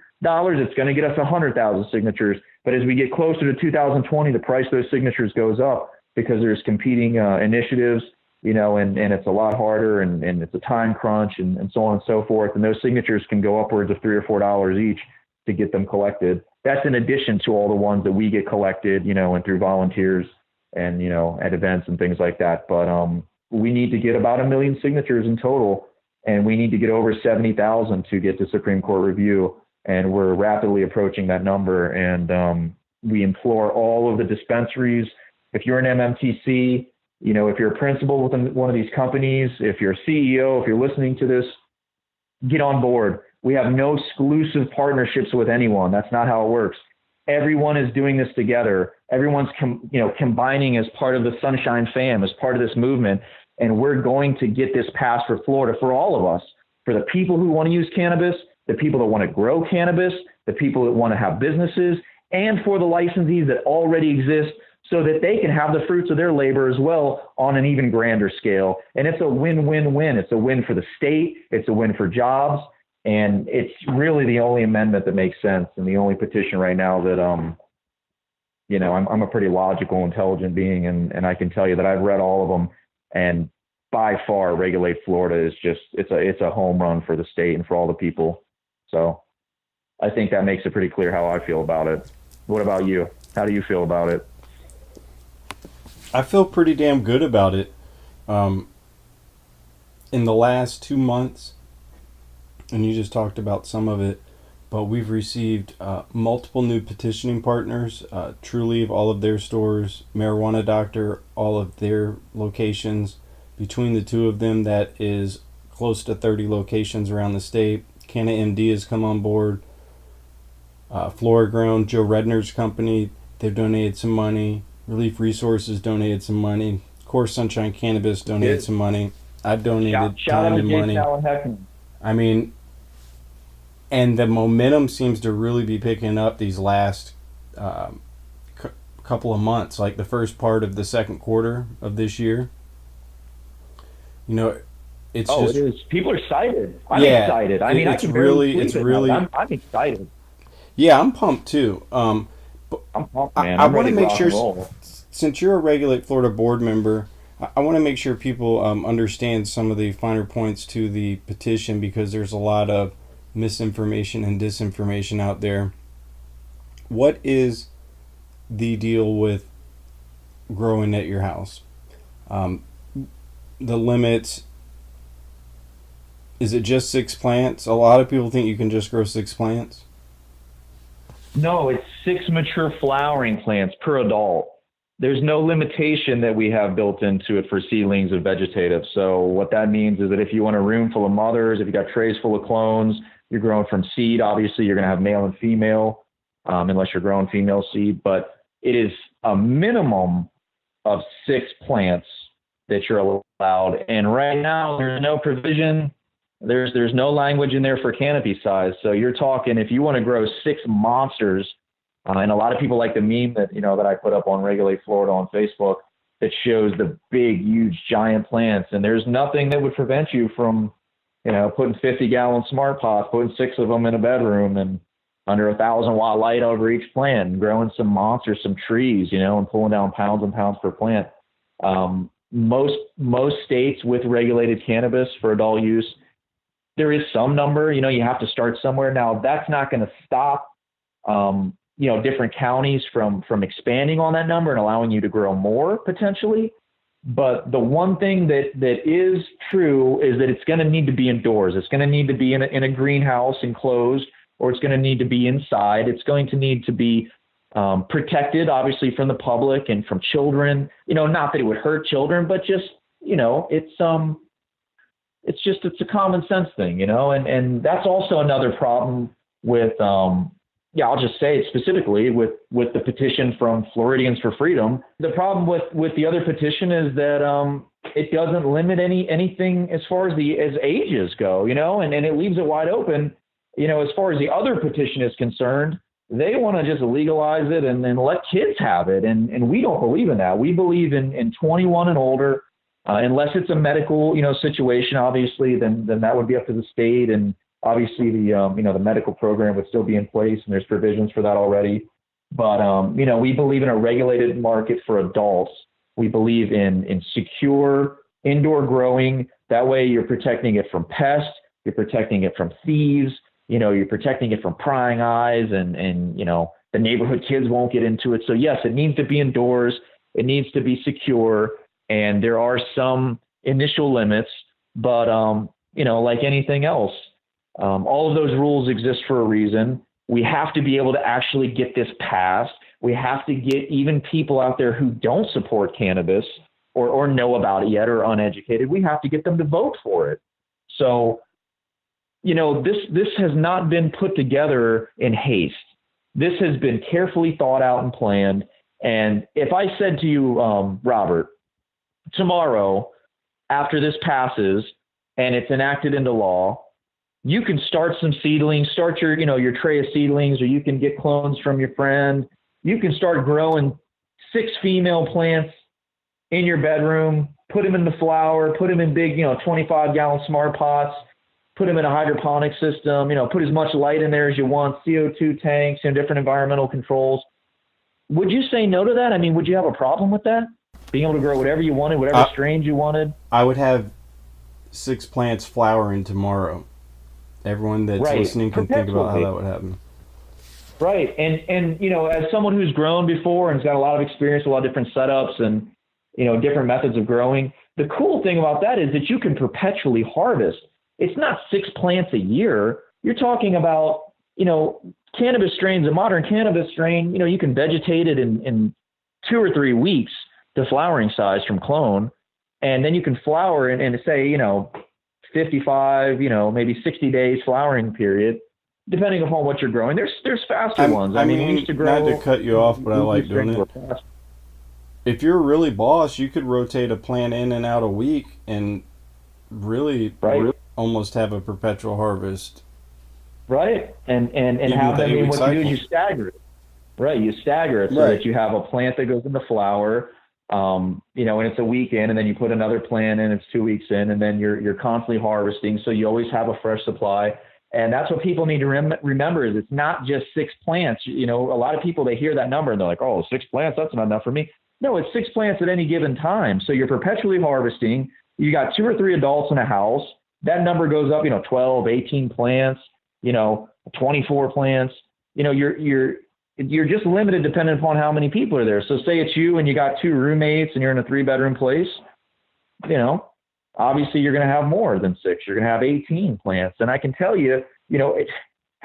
Speaker 4: it's going to get us 100,000 signatures. But as we get closer to 2020, the price of those signatures goes up because there's competing initiatives, and it's a lot harder and it's a time crunch and so on and so forth. And those signatures can go upwards of $3 or $4 each to get them collected. That's in addition to all the ones that we get collected, and through volunteers and, at events and things like that. But we need to get about 1 million signatures in total, and we need to get over 70,000 to get to Supreme Court review. And we're rapidly approaching that number. And we implore all of the dispensaries, if you're an MMTC, if you're a principal within one of these companies, if you're a CEO, if you're listening to this, get on board. We have no exclusive partnerships with anyone. That's not how it works. Everyone is doing this together. Everyone's combining as part of the Sunshine fam, as part of this movement. And we're going to get this passed for Florida, for all of us, for the people who want to use cannabis, the people that want to grow cannabis, the people that want to have businesses, and for the licensees that already exist, so that they can have the fruits of their labor as well on an even grander scale. And it's a win-win-win. It's a win for the state. It's a win for jobs. And it's really the only amendment that makes sense, and the only petition right now that, I'm a pretty logical, intelligent being, and I can tell you that I've read all of them, and by far Regulate Florida is just, it's a home run for the state and for all the people. So I think that makes it pretty clear how I feel about it. What about you? How do you feel about it?
Speaker 2: I feel pretty damn good about it. In the last 2 months, and you just talked about some of it, but we've received multiple new petitioning partners, True Leave, all of their stores, Marijuana Doctor, all of their locations. Between the two of them, that is close to 30 locations around the state. Canna MD has come on board. Flora Grown, Joe Redner's company, they've donated some money. Relief Resources donated some money. Of course, Sunshine Cannabis donated some money. I've donated time and money. I mean, and the momentum seems to really be picking up these last couple of months, like the first part of the second quarter of this year. It's just,
Speaker 4: it is. People are excited. I'm excited. I mean, I'm excited.
Speaker 2: Yeah, I'm pumped too.
Speaker 4: I'm pumped, man.
Speaker 2: I want to make sure, since you're a Regulate Florida board member, I want to make sure people understand some of the finer points to the petition, because there's a lot of misinformation and disinformation out there. What is the deal with growing at your house? The limits, is it just 6 plants? A lot of people think you can just grow 6 plants.
Speaker 4: No, it's 6 mature flowering plants per adult. There's no limitation that we have built into it for seedlings and vegetative. So what that means is that if you want a room full of mothers, if you got trays full of clones, you're growing from seed. Obviously, you're going to have male and female, unless you're growing female seed. But it is a minimum of 6 plants that you're allowed. And right now, there's no provision. There's no language in there for canopy size. So you're talking, if you want to grow 6 monsters, and a lot of people like the meme that I put up on Regulate Florida on Facebook that shows the big, huge, giant plants. And there's nothing that would prevent you from, putting 50-gallon smart pots, putting 6 of them in a bedroom and under 1,000-watt light over each plant, and growing some monsters, some trees, and pulling down pounds and pounds per plant. Most states with regulated cannabis for adult use, there is some number, you have to start somewhere. Now, that's not going to stop, different counties from expanding on that number and allowing you to grow more potentially. But the one thing that is true is that it's going to need to be indoors. It's going to need to be in a greenhouse enclosed, or it's going to need to be inside. It's going to need to be protected, obviously, from the public and from children. Not that it would hurt children, but just, it's a common sense thing, and that's also another problem with, I'll just say it specifically with the petition from Floridians for Freedom. The problem with the other petition is that it doesn't limit anything as far as as ages go, and it leaves it wide open. As far as the other petition is concerned, they want to just legalize it and then let kids have it. And we don't believe in that. We believe in 21 and older. Unless it's a medical, situation, obviously, then that would be up to the state. And obviously the medical program would still be in place, and there's provisions for that already. But, we believe in a regulated market for adults. We believe in secure indoor growing. That way you're protecting it from pests, you're protecting it from thieves, you're protecting it from prying eyes, and the neighborhood kids won't get into it. So yes, it needs to be indoors. It needs to be secure. And there are some initial limits, but, like anything else, all of those rules exist for a reason. We have to be able to actually get this passed. We have to get even people out there who don't support cannabis or know about it yet or uneducated. We have to get them to vote for it. So, this has not been put together in haste. This has been carefully thought out and planned. And if I said to you, Robert, tomorrow, after this passes and it's enacted into law, you can start some seedlings, start your tray of seedlings, or you can get clones from your friend. You can start growing 6 female plants in your bedroom, put them in the flower, put them in big, 25-gallon smart pots, put them in a hydroponic system, put as much light in there as you want, CO2 tanks, and different environmental controls. Would you say no to that? I mean, would you have a problem with that? Being able to grow whatever you wanted, whatever strains you wanted?
Speaker 2: I would have 6 plants flowering tomorrow. Everyone that's listening can think about how that would happen.
Speaker 4: Right. And as someone who's grown before and has got a lot of experience, a lot of different setups and, different methods of growing, the cool thing about that is that you can perpetually harvest. It's not 6 plants a year. You're talking about, cannabis strains, a modern cannabis strain, you can vegetate it in 2 or 3 weeks to flowering size from clone. And then you can flower in say, 55, maybe 60 days flowering period, depending upon what you're growing. There's faster ones. I mean, we used to grow.
Speaker 2: Not to cut you off, but I like doing it. If you're really boss, you could rotate a plant in and out a week and really almost have a perpetual harvest. Right. And have them, what you do is you stagger it. Right. You stagger it so that you have a plant that goes in the flower, and it's a week in, and then you put another plant in, it's 2 weeks in, and then you're constantly harvesting. So you always have a fresh supply. And that's what people need to remember is it's not just 6 plants. A lot of people, they hear that number and they're like, oh, 6 plants, that's not enough for me. No, it's 6 plants at any given time. So you're perpetually harvesting. You got 2 or 3 adults in a house. That number goes up, 12, 18 plants, 24 plants. You're just limited depending upon how many people are there. So say it's you and you got 2 roommates and you're in a 3-bedroom place, obviously you're going to have more than 6. You're going to have 18 plants. And I can tell you,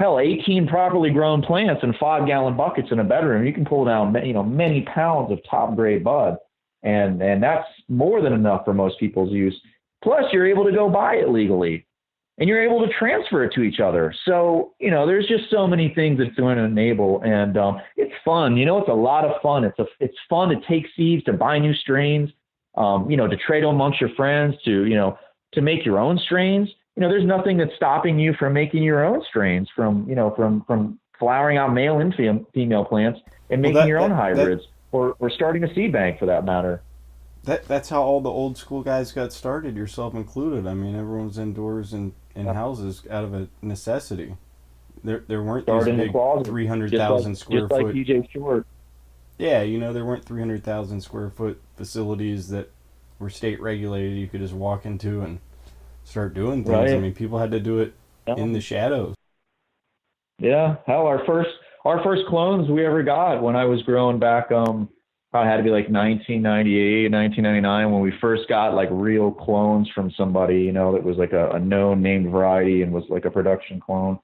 Speaker 2: 18 properly grown plants in 5-gallon buckets in a bedroom, you can pull down, many pounds of top grade bud. And that's more than enough for most people's use. Plus you're able to go buy it legally and you're able to transfer it to each other. So, there's just so many things it's going to enable. And it's fun. It's a lot of fun. It's fun to take seeds, to buy new strains, to trade amongst your friends, to make your own strains. There's nothing that's stopping you from making your own strains from flowering out male and female plants and making your own hybrids or starting a seed bank for that matter. That's how all the old school guys got started, yourself included. I mean, everyone's indoors and in houses out of a necessity. There weren't these big 300,000 square foot.
Speaker 4: Just like DJ Short.
Speaker 2: Yeah, there weren't 300,000 square foot facilities that were state regulated. You could just walk into and start doing things. Right. I mean, people had to do it in the shadows.
Speaker 4: Yeah, hell, our first clones we ever got when I was growing back, probably had to be like 1998, 1999 when we first got like real clones from somebody, that was like a known named variety and was like a production clone.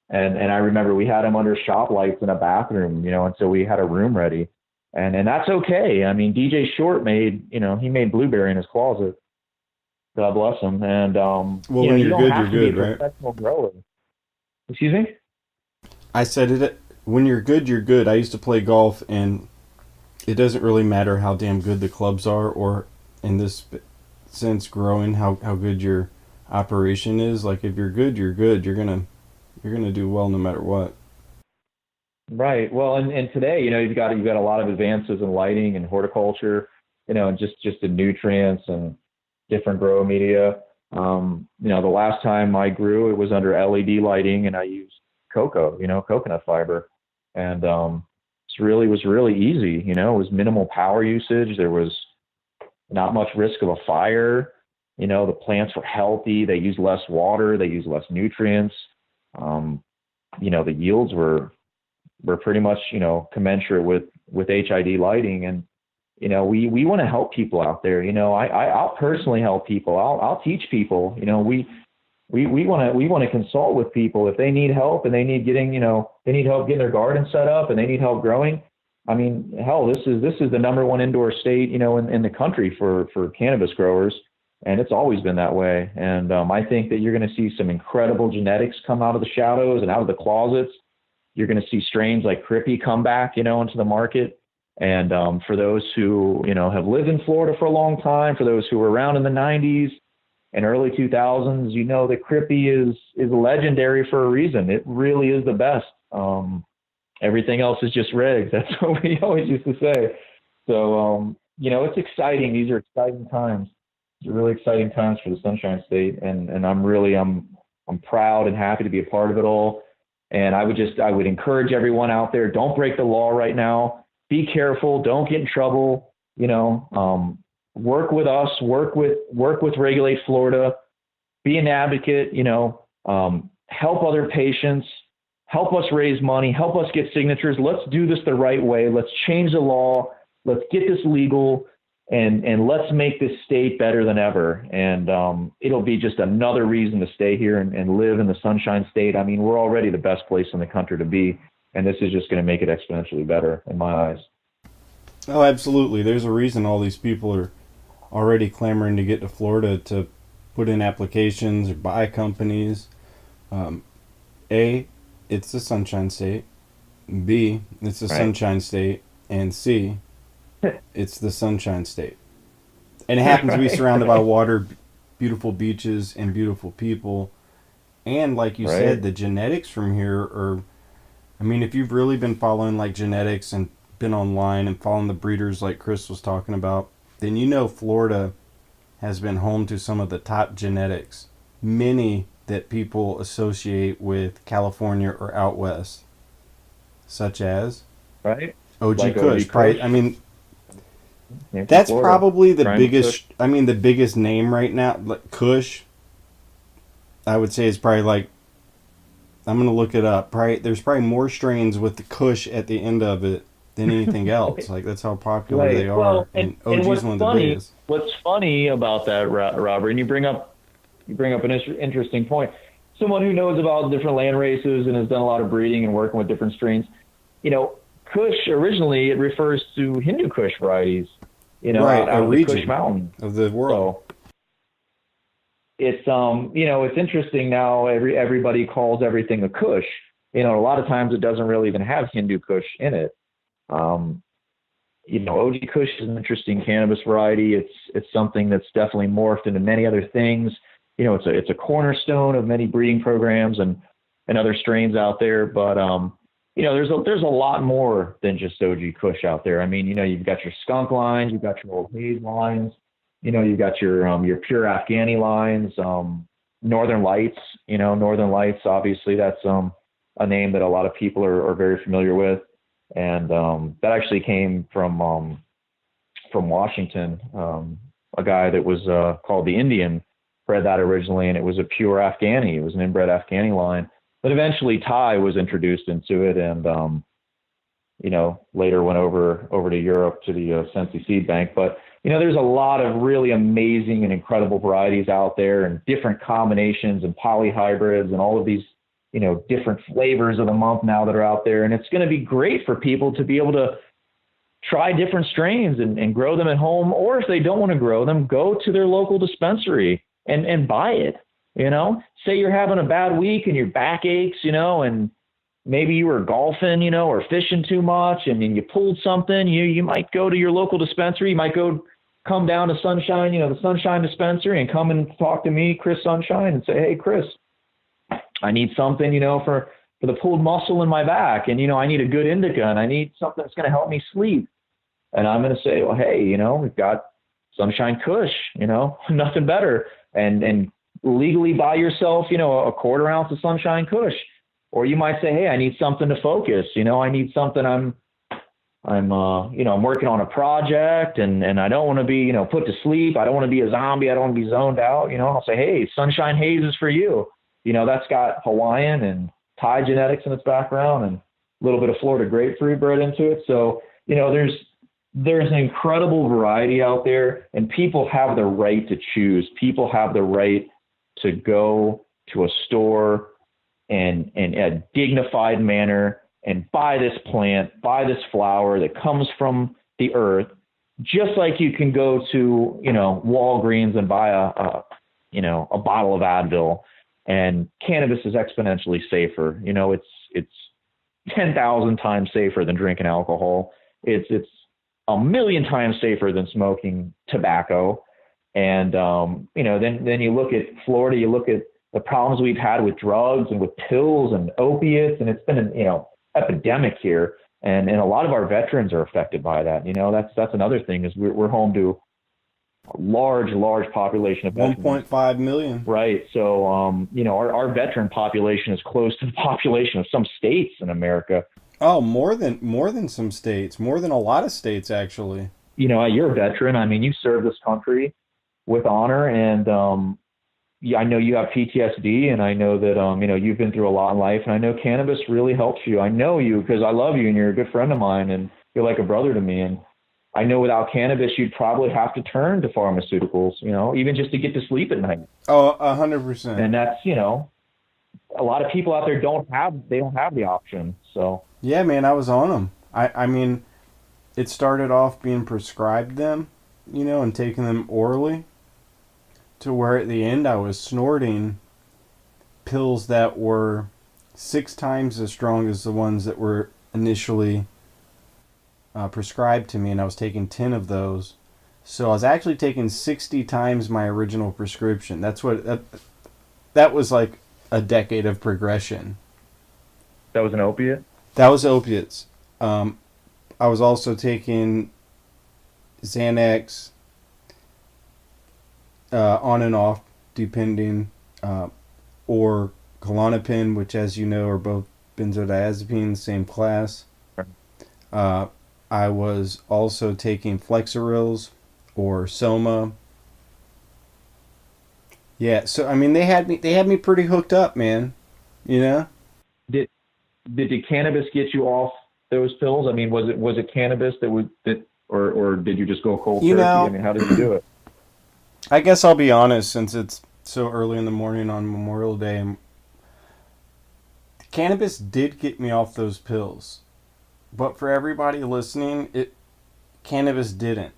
Speaker 4: And I remember we had them under shop lights in a bathroom, and so we had a room ready. And that's okay. I mean, DJ Short made, he made blueberry in his closet. God bless him. And,
Speaker 2: when you're good, you're good, right?
Speaker 4: Professional grower. Excuse me?
Speaker 2: I said it. When you're good, you're good. I used to play golf, and it doesn't really matter how damn good the clubs are, or in this sense, growing, how good your operation is. Like, if you're good, you're good. You're gonna do well no matter what.
Speaker 4: Right. Well, and today, you've got a lot of advances in lighting and horticulture, and just the nutrients and different grow media. The last time I grew, it was under LED lighting, and I used coconut fiber, and was really easy. You know, it was minimal power usage. There was not much risk of a fire. You know, the plants were healthy. They used less water. They used less nutrients. You know, the yields were pretty much, you know, commensurate with HID lighting. And, you know, we want to help people out there. You know, I'll personally help people. I'll teach people. You know, we want to consult with people if they need help and they need help getting their garden set up and they need help growing. I mean, hell, this is the number one indoor state, you know, in the country for cannabis growers. And it's always been that way. And I think that you're going to see some incredible genetics come out of the shadows and out of the closets. You're going to see strains like Crippy come back, you know, into the market. And for those who, you know, have lived in Florida for a long time, for those who were around in the 90s and early 2000s, you know that Crippy is legendary for a reason. It really is the best. Everything else is just rigged. That's what we always used to say. So, you know, it's exciting. These are exciting times. These are really exciting times for the Sunshine State. And I'm proud and happy to be a part of it all. And I would encourage everyone out there, don't break the law right now. Be careful. Don't get in trouble. You know, work with us, work with Regulate Florida, be an advocate, you know, help other patients, help us raise money, help us get signatures. Let's do this the right way. Let's change the law. Let's get this legal and let's make this state better than ever. And it'll be just another reason to stay here and live in the Sunshine State. I mean, we're already the best place in the country to be, and this is just going to make it exponentially better in my eyes.
Speaker 2: Oh, absolutely. There's a reason all these people are already clamoring to get to Florida to put in applications or buy companies. A, it's the Sunshine State. B, it's the Sunshine State. And C, it's the Sunshine State. And it happens to be surrounded by water, beautiful beaches, and beautiful people. And like you said, the genetics from here are, I mean, if you've really been following like genetics and been online and following the breeders like Chris was talking about, then you know Florida has been home to some of the top genetics, many that people associate with California or out west, such as OG
Speaker 4: like
Speaker 2: Kush.
Speaker 4: OG Kush.
Speaker 2: I mean, that's
Speaker 4: Florida.
Speaker 2: probably the
Speaker 4: Prime
Speaker 2: biggest.
Speaker 4: Kush.
Speaker 2: I mean, the biggest name right now, like Kush. I would say is probably like. I'm gonna look it up. There's probably more strains with the Kush at the end of it than anything else. Like that's how popular they are.
Speaker 4: Well,
Speaker 2: and OG is one of the biggest.
Speaker 4: What's funny about that, Robert, and you bring up an interesting point. Someone who knows about different land races and has done a lot of breeding and working with different strains, you know, Kush originally it refers to Hindu Kush varieties, you know, out of the Kush Mountain
Speaker 2: of the world.
Speaker 4: So it's you know, it's interesting now. Everybody calls everything a Kush. You know, a lot of times it doesn't really even have Hindu Kush in it. You know, OG Kush is an interesting cannabis variety. It's something that's definitely morphed into many other things. You know, it's a cornerstone of many breeding programs and other strains out there. But you know, there's a lot more than just OG Kush out there. I mean, you know, you've got your skunk lines, you've got your old haze lines, you know, you've got your pure Afghani lines, Northern Lights. You know, Northern Lights, obviously that's a name that a lot of people are very familiar with. And that actually came from Washington. A guy that was called the Indian bred that originally, and it was a pure Afghani. It was an inbred Afghani line. But eventually Thai was introduced into it, and you know, later went over to Europe to the Sensi Seed Bank. But you know, there's a lot of really amazing and incredible varieties out there, and different combinations and polyhybrids, and all of these, you know, different flavors of the month now that are out there. And it's going to be great for people to be able to try different strains and grow them at home. Or if they don't want to grow them, go to their local dispensary and buy it. You know, say you're having a bad week and your back aches, you know, and maybe you were golfing, you know, or fishing too much and you pulled something, you might go to your local dispensary. You might come down to Sunshine, you know, the Sunshine dispensary, and come and talk to me, Chris Sunshine, and say, hey, Chris, I need something, you know, for the pulled muscle in my back. And, you know, I need a good indica, and I need something that's going to help me sleep. And I'm going to say, well, hey, you know, we've got Sunshine Kush, you know, nothing better. And legally buy yourself, you know, a quarter ounce of Sunshine Kush. Or you might say, hey, I need something to focus. You know, I need something I'm I'm working on a project and I don't want to be, put to sleep. I don't want to be a zombie. I don't want to be zoned out. I'll say, hey, Sunshine Haze is for you. That's got Hawaiian and Thai genetics in its background and a little bit of Florida grapefruit bred into it. So, there's an incredible variety out there, and people have the right to choose. People have the right to go to a store and in a dignified manner and buy this plant, buy this flower that comes from the earth, just like you can go to, Walgreens and buy a bottle of Advil. And cannabis is exponentially safer. It's 10,000 times safer than drinking alcohol. It's a million times safer than smoking tobacco. And, then you look at Florida, you look at the problems we've had with drugs and with pills and opiates, and it's been an, epidemic here. And a lot of our veterans are affected by that. That's another thing is we're home to a large population of veterans.
Speaker 2: 1.5 million.
Speaker 4: Right. So, our veteran population is close to the population of some states in America.
Speaker 2: Oh, more than some states, more than a lot of states, actually.
Speaker 4: You're a veteran. I mean, you served this country with honor, and I know you have PTSD, and I know that you've been through a lot in life, and I know cannabis really helps you. I know you because I love you, and you're a good friend of mine, and you're like a brother to me. And I know without cannabis, you'd probably have to turn to pharmaceuticals, even just to get to sleep at night.
Speaker 2: Oh, 100%.
Speaker 4: And that's a lot of people out there don't have the option. So
Speaker 2: yeah, man, I was on them. I mean, it started off being prescribed them, and taking them orally, to where at the end I was snorting pills that were 6 times as strong as the ones that were initially prescribed to me, and I was taking 10 of those. So I was actually taking 60 times my original prescription. That was like a decade of progression.
Speaker 4: that was an opiate?
Speaker 2: That was opiates. I was also taking Xanax, on and off, depending, or Klonopin, which, as you know, are both benzodiazepines, same class. I was also taking Flexerils or Soma. Yeah, so I mean, they had me pretty hooked up, man.
Speaker 4: Did cannabis get you off those pills? I mean, was it cannabis or did you just go cold turkey? I mean, how did you do it?
Speaker 2: I guess I'll be honest, since it's so early in the morning on Memorial Day. Cannabis did get me off those pills, but for everybody listening, cannabis didn't.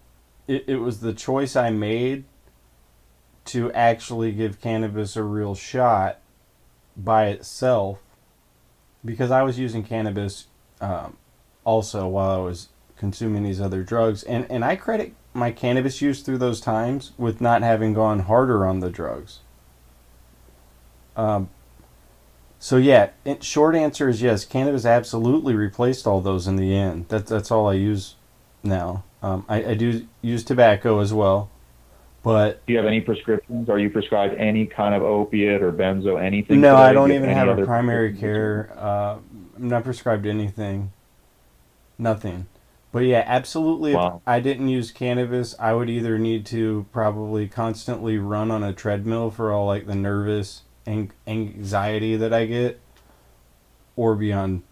Speaker 2: It was the choice I made to actually give cannabis a real shot by itself, because I was using cannabis also while I was consuming these other drugs, and I credit my cannabis use through those times with not having gone harder on the drugs. So yeah, short answer is yes, cannabis absolutely replaced all those in the end. That's all I use now. I do use tobacco as well, but...
Speaker 4: Do you have any prescriptions? Are you prescribed any kind of opiate or benzo, anything?
Speaker 2: No, I don't even have a primary care. I'm not prescribed anything. Nothing. But yeah, absolutely.
Speaker 4: Wow.
Speaker 2: If I didn't use cannabis, I would either need to probably constantly run on a treadmill for all like the nervous anxiety that I get, or be on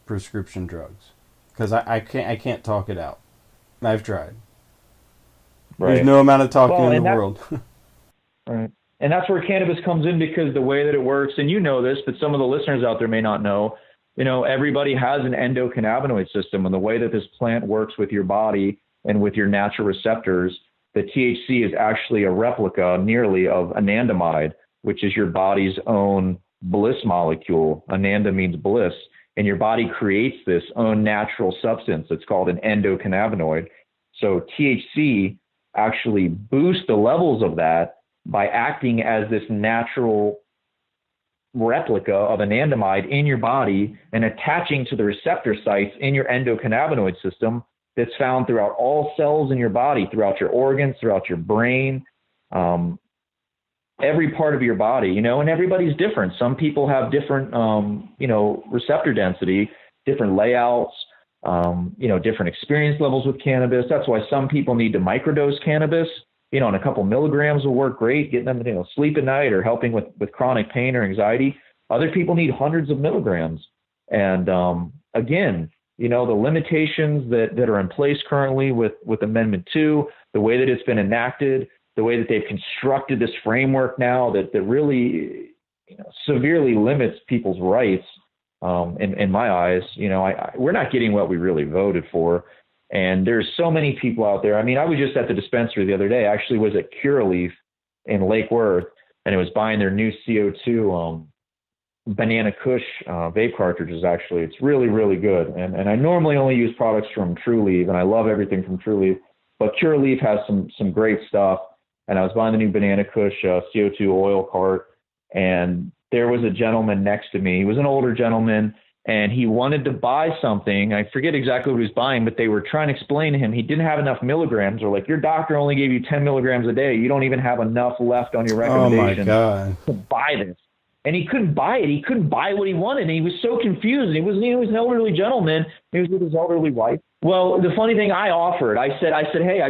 Speaker 2: prescription drugs, because I can't talk it out. I've tried.
Speaker 4: Right.
Speaker 2: There's no amount of talking in the world.
Speaker 4: Right. And that's where cannabis comes in, because the way that it works, and you know this, but some of the listeners out there may not know, everybody has an endocannabinoid system, and the way that this plant works with your body and with your natural receptors, the THC is actually a replica nearly of anandamide, which is your body's own bliss molecule. Ananda means bliss, and your body creates this own natural substance that's called an endocannabinoid. So THC actually boosts the levels of that by acting as this natural replica of anandamide in your body and attaching to the receptor sites in your endocannabinoid system that's found throughout all cells in your body, throughout your organs, throughout your brain, every part of your body, and everybody's different. Some people have different, receptor density, different layouts. different experience levels with cannabis. That's why some people need to microdose cannabis, and a couple milligrams will work great, getting them to, sleep at night or helping with chronic pain or anxiety. Other people need hundreds of milligrams. And again, the limitations that are in place currently with Amendment 2, the way that it's been enacted, the way that they've constructed this framework now that really severely limits people's rights, in my eyes, we're not getting what we really voted for. And there's so many people out there. I mean, I was just at the dispensary the other day. I actually was at Curaleaf in Lake Worth, and it was buying their new CO2 Banana Kush vape cartridges. Actually, it's really, really good. And I normally only use products from Trulieve, and I love everything from Trulieve, but Curaleaf has some great stuff. And I was buying the new Banana Kush CO2 oil cart, and there was a gentleman next to me. He was an older gentleman, and he wanted to buy something. I forget exactly what he was buying, but they were trying to explain to him he didn't have enough milligrams, or like, your doctor only gave you 10 milligrams a day. You don't even have enough left on your recommendation to buy this. And he couldn't buy it. He couldn't buy what he wanted. And he was so confused. He was an elderly gentleman. He was with his elderly wife. Well, the funny thing, I offered, I said, hey,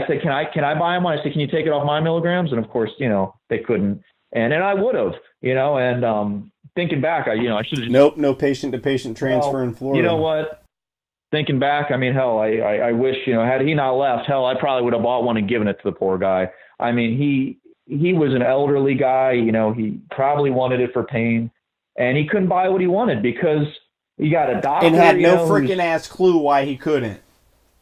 Speaker 4: can I buy him one? I said, can you take it off my milligrams? And of course, they couldn't. And I would have, and thinking back, I should have.
Speaker 2: Nope, no patient-to-patient transfer in Florida.
Speaker 4: You know what? Thinking back, I mean, hell, I wish, had he not left, hell, I probably would have bought one and given it to the poor guy. I mean, he was an elderly guy, he probably wanted it for pain, and he couldn't buy what he wanted because he got a doctor.
Speaker 2: And had no freaking ass clue why he couldn't.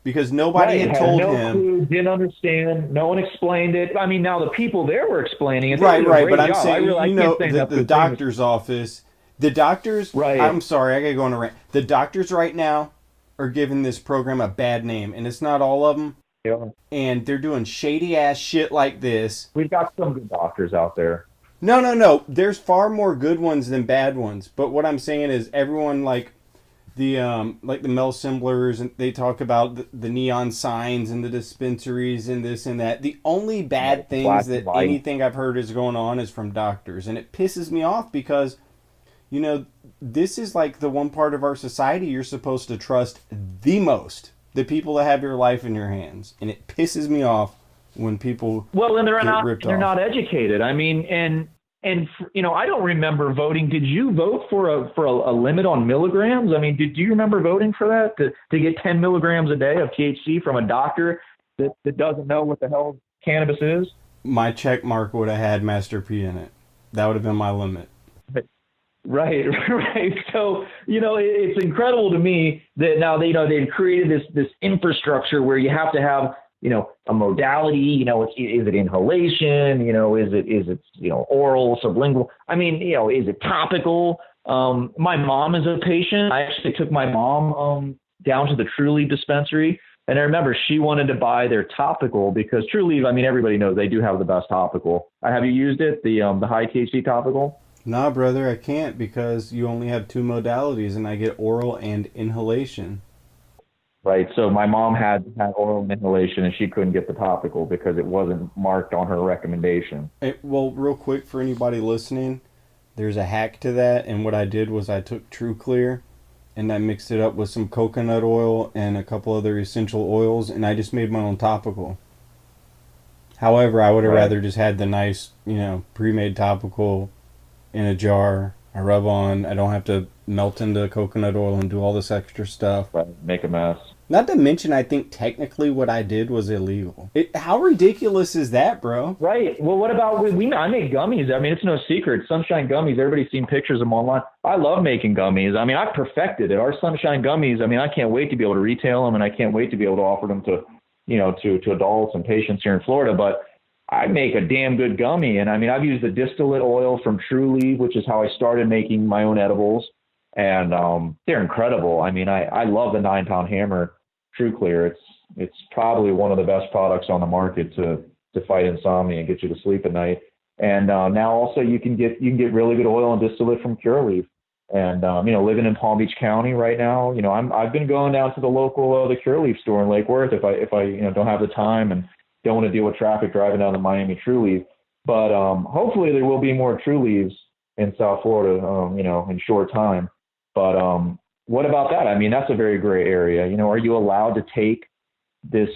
Speaker 2: Because nobody had told him.
Speaker 4: Clue, didn't understand. No one explained it. I mean, now the people there were explaining it.
Speaker 2: Right. But I'm saying, the doctor's office, the doctors, right. I'm sorry, I got to go on a rant. The doctors right now are giving this program a bad name, and it's not all of them.
Speaker 4: Yeah.
Speaker 2: And they're doing shady ass shit like this.
Speaker 4: We've got some good doctors out there.
Speaker 2: No. There's far more good ones than bad ones. But what I'm saying is everyone like the Mel Simblers, and they talk about the neon signs and the dispensaries and this and that. The only bad things that anything I've heard is going on is from doctors. And it pisses me off because, this is like the one part of our society you're supposed to trust the most. The people that have your life in your hands. And it pisses me off when people
Speaker 4: and
Speaker 2: they're
Speaker 4: not educated. I mean, and I don't remember voting. Did you vote for a limit on milligrams? I mean, do you remember voting for that to get 10 milligrams a day of THC from a doctor that doesn't know what the hell cannabis is?
Speaker 2: My check mark would have had Master P in it. That would have been my limit.
Speaker 4: Right. So, it's incredible to me that now they've created this infrastructure where you have to have, a modality, is it inhalation, is it oral, sublingual? I mean, is it topical? My mom is a patient. I actually took my mom down to the Trulieve dispensary, and I remember she wanted to buy their topical because Trulieve, I mean, everybody knows they do have the best topical. Have you used it, the high THC topical?
Speaker 2: Nah, brother, I can't because you only have two modalities, and I get oral and inhalation.
Speaker 4: Right. So my mom had oral inhalation, and she couldn't get the topical because it wasn't marked on her recommendation.
Speaker 2: Well, real quick for anybody listening, there's a hack to that, and what I did was I took True Clear, and I mixed it up with some coconut oil and a couple other essential oils, and I just made my own topical. However, I would have rather just had the nice, pre-made topical in a jar. I rub on. I don't have to melt into coconut oil and do all this extra stuff.
Speaker 4: Right. Make a mess.
Speaker 2: Not to mention, I think technically what I did was illegal. How ridiculous is that, bro?
Speaker 4: Right. Well, what about I make gummies. I mean, it's no secret. Sunshine gummies. Everybody's seen pictures of them online. I love making gummies. I mean, I've perfected it. Our Sunshine gummies. I mean, I can't wait to be able to retail them, and I can't wait to be able to offer them to, to adults and patients here in Florida. But I make a damn good gummy. And I mean, I've used the distillate oil from Trulieve, which is how I started making my own edibles. And they're incredible. I mean, I love the 9-pound hammer True Clear. It's probably one of the best products on the market to fight insomnia and get you to sleep at night. And now also you can get really good oil and distillate from Curaleaf. And living in Palm Beach County right now, I've been going down to the local the Curaleaf store in Lake Worth if I don't have the time and don't want to deal with traffic driving down the Miami Trulieve. But hopefully there will be more Trulives in South Florida, in short time. But what about that? I mean, that's a very gray area. You know, are you allowed to take this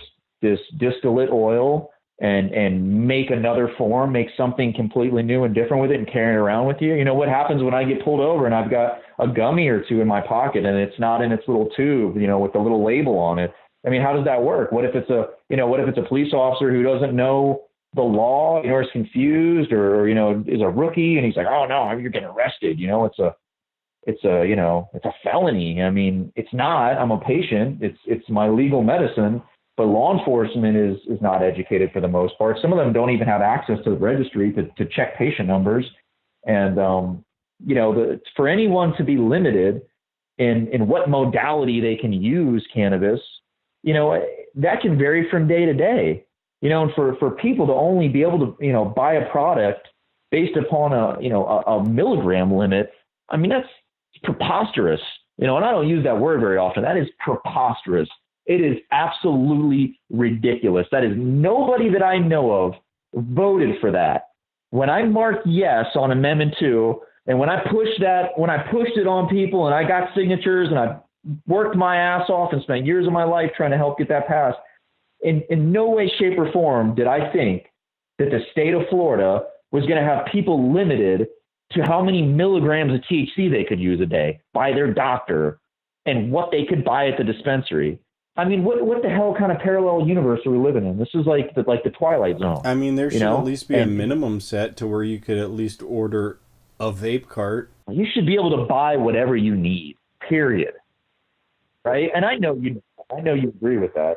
Speaker 4: distillate oil and make another form, make something completely new and different with it and carry it around with you? You know, what happens when I get pulled over and I've got a gummy or two in my pocket and it's not in its little tube, you know, with the little label on it? I mean, how does that work? What if it's a police officer who doesn't know the law, you know, is confused or, you know, is a rookie and he's like, oh no, you're getting arrested. You know, it's a felony. I mean, it's not. I'm a patient. It's my legal medicine. But law enforcement is not educated for the most part. Some of them don't even have access to the registry to check patient numbers. And, you know, for anyone to be limited in what modality they can use cannabis, you know, that can vary from day to day. You know, and for people to only be able to, you know, buy a product based upon a milligram limit, I mean, that's preposterous. You know, and I don't use that word very often. That is preposterous. It is absolutely ridiculous. That is, nobody that I know of voted for that. When I marked yes on Amendment 2, and when I pushed it on people and I got signatures and I worked my ass off and spent years of my life trying to help get that passed, in no way, shape, or form did I think that the state of Florida was going to have people limited to how many milligrams of THC they could use a day by their doctor and what they could buy at the dispensary. I mean, what the hell kind of parallel universe are we living in? This is like the Twilight Zone.
Speaker 2: I mean, there should at least be a minimum set to where you could at least order a vape cart.
Speaker 4: You should be able to buy whatever you need, period. Right? And I know you agree with that.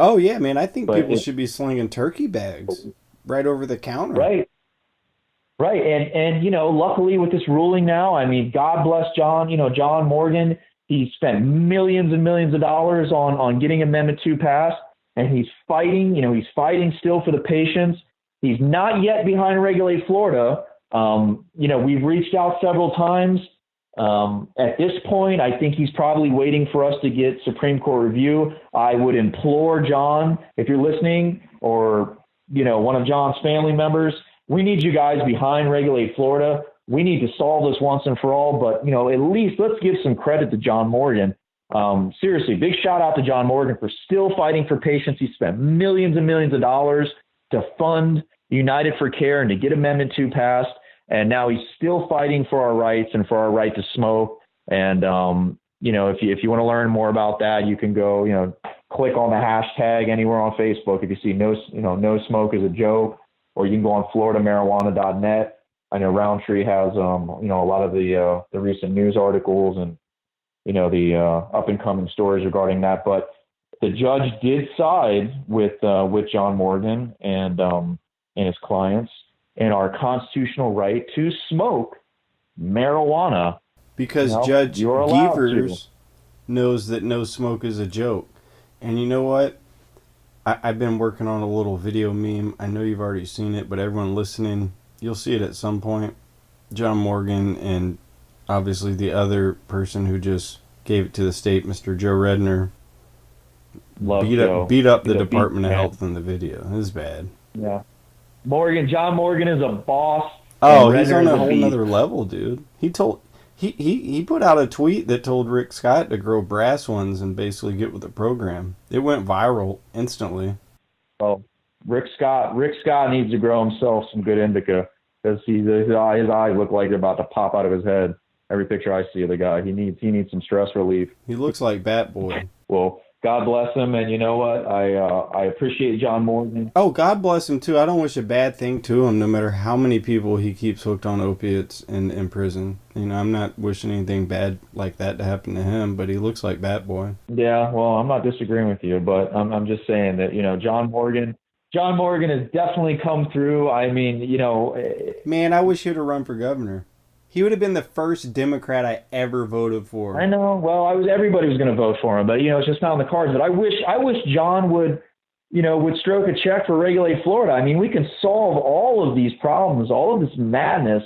Speaker 2: Oh, yeah, man. I think people should be slinging turkey bags right over the counter.
Speaker 4: Right. Right. And you know, luckily with this ruling now, I mean, God bless John Morgan. He spent millions and millions of dollars on getting Amendment 2 passed, and he's fighting still for the patients. He's not yet behind Regulate Florida. You know, we've reached out several times. At this point, I think he's probably waiting for us to get Supreme Court review. I would implore John, if you're listening, or, you know, one of John's family members, we need you guys behind Regulate Florida. We need to solve this once and for all, but, you know, at least let's give some credit to John Morgan. Seriously, big shout out to John Morgan for still fighting for patients. He spent millions and millions of dollars to fund United for Care and to get Amendment 2 passed. And now he's still fighting for our rights and for our right to smoke. And, you know, if you want to learn more about that, you can go, you know, click on the hashtag anywhere on Facebook. If you see no smoke is a joke, or you can go on floridamarijuana.net. I know Roundtree has, you know, a lot of the recent news articles and, you know, the up and coming stories regarding that. But the judge did side with John Morgan and his clients in our constitutional right to smoke marijuana.
Speaker 2: Because Judge Gevers knows that no smoke is a joke. And you know what? I've been working on a little video meme. I know you've already seen it, but everyone listening, you'll see it at some point. John Morgan and obviously the other person who just gave it to the state, Mr. Joe Redner, beat up the Department of Health in the video. It was bad.
Speaker 4: Yeah. John Morgan is a boss.
Speaker 2: Oh, he's on a whole nother level, dude. He put out a tweet that told Rick Scott to grow brass ones and basically get with the program. It went viral instantly. Well,
Speaker 4: Rick Scott needs to grow himself some good indica, because his eyes look like they're about to pop out of his head. Every picture I see of the guy, he needs some stress relief.
Speaker 2: He looks like Bat Boy.
Speaker 4: Well, God bless him, and you know what? I appreciate John Morgan.
Speaker 2: Oh, God bless him too. I don't wish a bad thing to him, no matter how many people he keeps hooked on opiates in prison. You know, I'm not wishing anything bad like that to happen to him, but he looks like Bat Boy.
Speaker 4: Yeah, well, I'm not disagreeing with you, but I'm just saying that, you know, John Morgan has definitely come through. I mean, you know,
Speaker 2: man, I wish he would have run for governor. He would have been the first Democrat I ever voted for.
Speaker 4: I know. Well, everybody was going to vote for him, but, you know, it's just not on the cards. But I wish John would stroke a check for Regulate Florida. I mean, we can solve all of these problems. All of this madness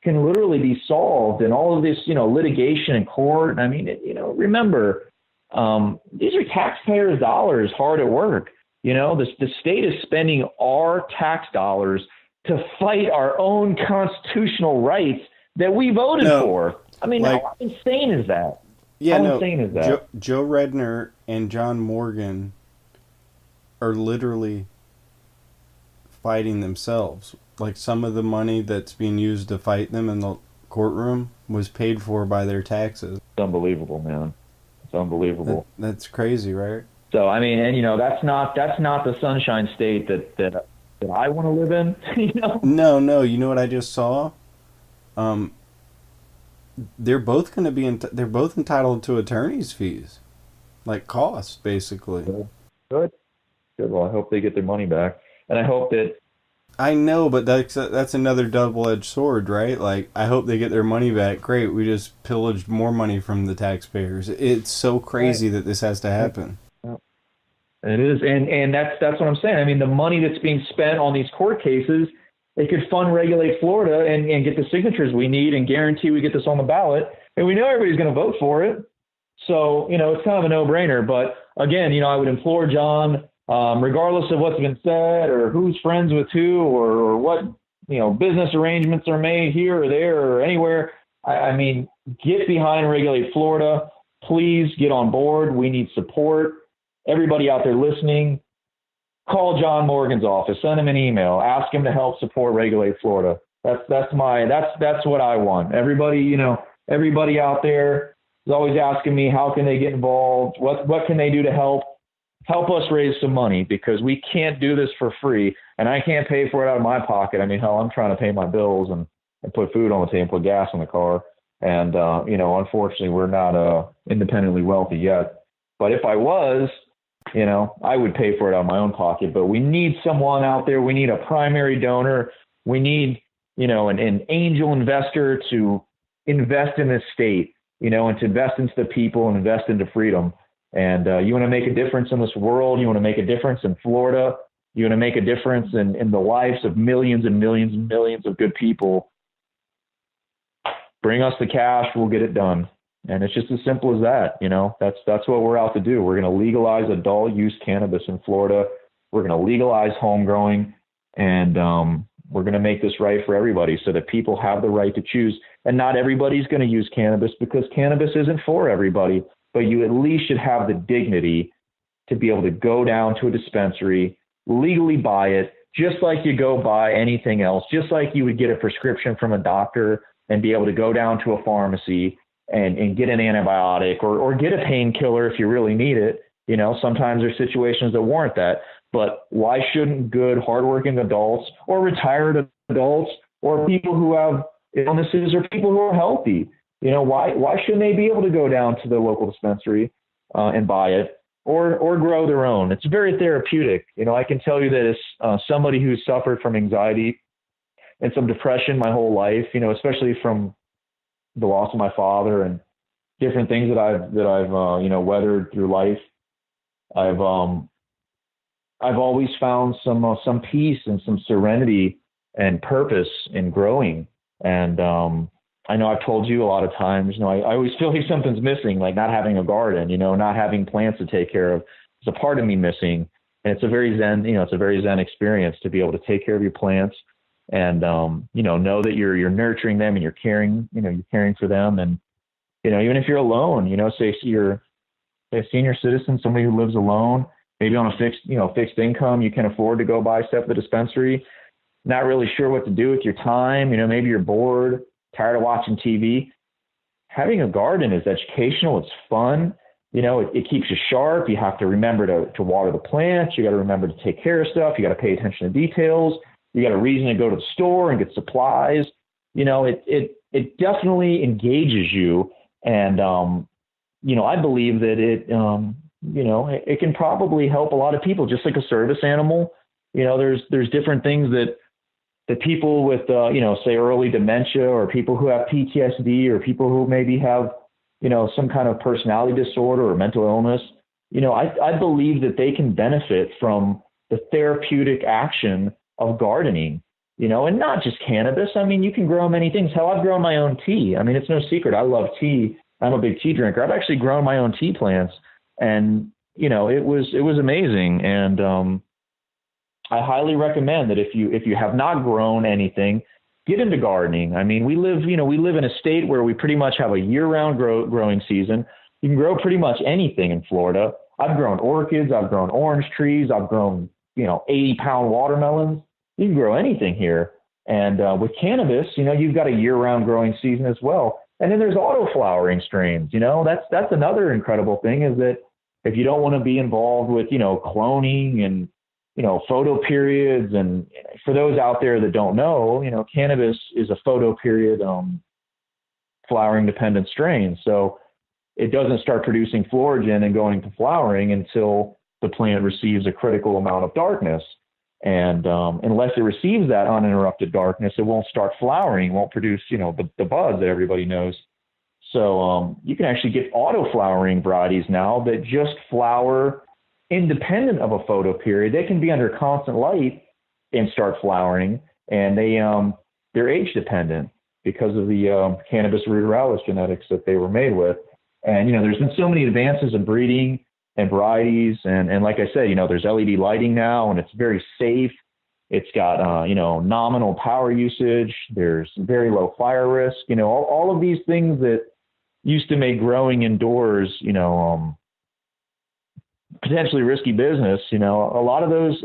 Speaker 4: can literally be solved, and all of this, you know, litigation in court. I mean, you know, remember, these are taxpayers' dollars hard at work. You know, the state is spending our tax dollars to fight our own constitutional rights that we voted for. I mean, how insane is that?
Speaker 2: Yeah,
Speaker 4: How
Speaker 2: no,
Speaker 4: insane is that?
Speaker 2: Joe Redner and John Morgan are literally fighting themselves. Like, some of the money that's being used to fight them in the courtroom was paid for by their taxes.
Speaker 4: It's unbelievable, man. It's unbelievable.
Speaker 2: That's crazy, right?
Speaker 4: So I mean, and that's not the sunshine state that I want to live in.
Speaker 2: No. You know what I just saw? They're both going to be they're both entitled to attorney's fees, like costs, basically.
Speaker 4: Good. Well, I hope they get their money back, and I hope that.
Speaker 2: I know, but that's another double-edged sword, right? Like, I hope they get their money back. Great, we just pillaged more money from the taxpayers. It's so crazy that this has to happen.
Speaker 4: It is, and that's what I'm saying. I mean, the money that's being spent on these court cases, it could fund Regulate Florida and get the signatures we need and guarantee we get this on the ballot. And we know everybody's going to vote for it. So, it's kind of a no-brainer. But again, I would implore John, regardless of what's been said or who's friends with who or what, business arrangements are made here or there or anywhere. I mean, get behind Regulate Florida. Please get on board. We need support. Everybody out there listening, call John Morgan's office, send him an email, ask him to help support Regulate Florida. That's what I want. Everybody, everybody out there is always asking me, how can they get involved? What can they do to help us raise some money, because we can't do this for free, and I can't pay for it out of my pocket. I mean, hell, I'm trying to pay my bills and put food on the table, put gas in the car. And, unfortunately, we're not independently wealthy yet. But if I was, I would pay for it out of my own pocket. But we need someone out there. We need a primary donor. We need, an angel investor to invest in this state, and to invest into the people and invest into freedom. And you want to make a difference in this world. You want to make a difference in Florida. You want to make a difference in the lives of millions and millions and millions of good people. Bring us the cash. We'll get it done. And it's just as simple as that. That's what we're out to do. We're going to legalize adult use cannabis in Florida. We're going to legalize home growing, and we're going to make this right for everybody so that people have the right to choose. And not everybody's going to use cannabis, because cannabis isn't for everybody, but you at least should have the dignity to be able to go down to a dispensary, legally buy it, just like you go buy anything else, just like you would get a prescription from a doctor and be able to go down to a pharmacy and get an antibiotic or get a painkiller if you really need it. Sometimes there's situations that warrant that. But why shouldn't good, hardworking adults or retired adults or people who have illnesses or people who are healthy, why shouldn't they be able to go down to the local dispensary and buy it or grow their own? It's very therapeutic. I can tell you that as somebody who's suffered from anxiety and some depression my whole life, especially from the loss of my father and different things that I've weathered through life. I've always found some peace and some serenity and purpose in growing. And I know I've told you a lot of times, I always feel like something's missing, like not having a garden, not having plants to take care of. There's a part of me missing. And it's a very zen experience to be able to take care of your plants and, know that you're nurturing them and you're caring for them. And, even if you're alone, say you're a senior citizen, somebody who lives alone, maybe on a fixed income, you can afford to go buy stuff at the dispensary, not really sure what to do with your time. Maybe you're bored, tired of watching TV. Having a garden is educational. It's fun. It keeps you sharp. You have to remember to water the plants. You got to remember to take care of stuff. You got to pay attention to details. You got a reason to go to the store and get supplies. It definitely engages you. And, I believe that it can probably help a lot of people, just like a service animal. There's different things that people with, say early dementia or people who have PTSD or people who maybe have, some kind of personality disorder or mental illness, I believe that they can benefit from the therapeutic action of gardening, and not just cannabis. I mean, you can grow many things. Hell, I've grown my own tea. I mean, it's no secret. I love tea. I'm a big tea drinker. I've actually grown my own tea plants, and, it was amazing. And, I highly recommend that if you have not grown anything, get into gardening. I mean, we live in a state where we pretty much have a year-round growing season. You can grow pretty much anything in Florida. I've grown orchids, I've grown orange trees, I've grown, 80-pound watermelons. You can grow anything here. And with cannabis, you've got a year-round growing season as well. And then there's auto-flowering strains. That's another incredible thing, is that if you don't want to be involved with, cloning and, photo periods, and for those out there that don't know, cannabis is a photo period flowering dependent strain. So it doesn't start producing florigen and going to flowering until the plant receives a critical amount of darkness. And unless it receives that uninterrupted darkness, it won't start flowering, won't produce, the buzz that everybody knows. So you can actually get auto-flowering varieties now that just flower independent of a photo period. They can be under constant light and start flowering, and they're age dependent because of the cannabis ruderalis genetics that they were made with. And, there's been so many advances in breeding and varieties. And like I said, there's LED lighting now, and it's very safe. It's got, nominal power usage. There's very low fire risk. All of these things that used to make growing indoors, potentially risky business. A lot of those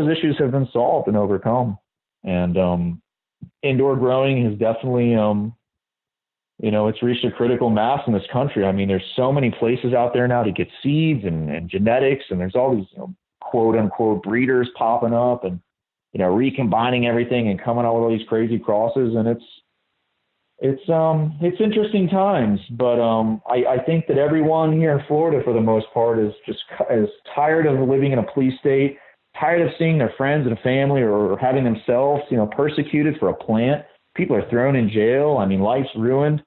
Speaker 4: issues have been solved and overcome. And indoor growing has definitely, it's reached a critical mass in this country. I mean, there's so many places out there now to get seeds and genetics, and there's all these quote unquote breeders popping up and recombining everything and coming out with all these crazy crosses. And it's interesting times, but I think that everyone here in Florida, for the most part, is tired of living in a police state, tired of seeing their friends and family or having themselves persecuted for a plant. People are thrown in jail. I mean, life's ruined.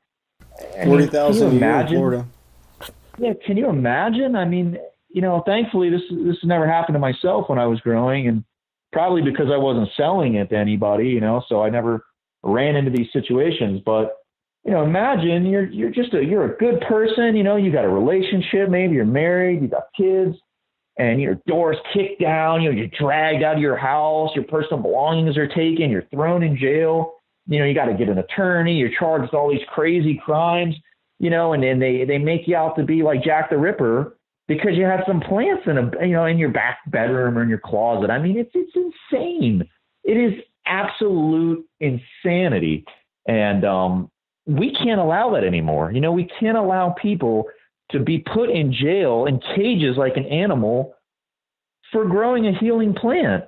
Speaker 2: 40,000 a year in Florida.
Speaker 4: Yeah, can you imagine? I mean, thankfully this never happened to myself when I was growing, and probably because I wasn't selling it to anybody, so I never ran into these situations. But imagine you're a good person. You got a relationship, maybe you're married, you got kids, and your door's kicked down. You're dragged out of your house. Your personal belongings are taken. You're thrown in jail. You got to get an attorney. You're charged with all these crazy crimes, and then they make you out to be like Jack the Ripper because you have some plants in your back bedroom or in your closet. I mean, it's insane. It is absolute insanity. And we can't allow that anymore. We can't allow people to be put in jail in cages like an animal for growing a healing plant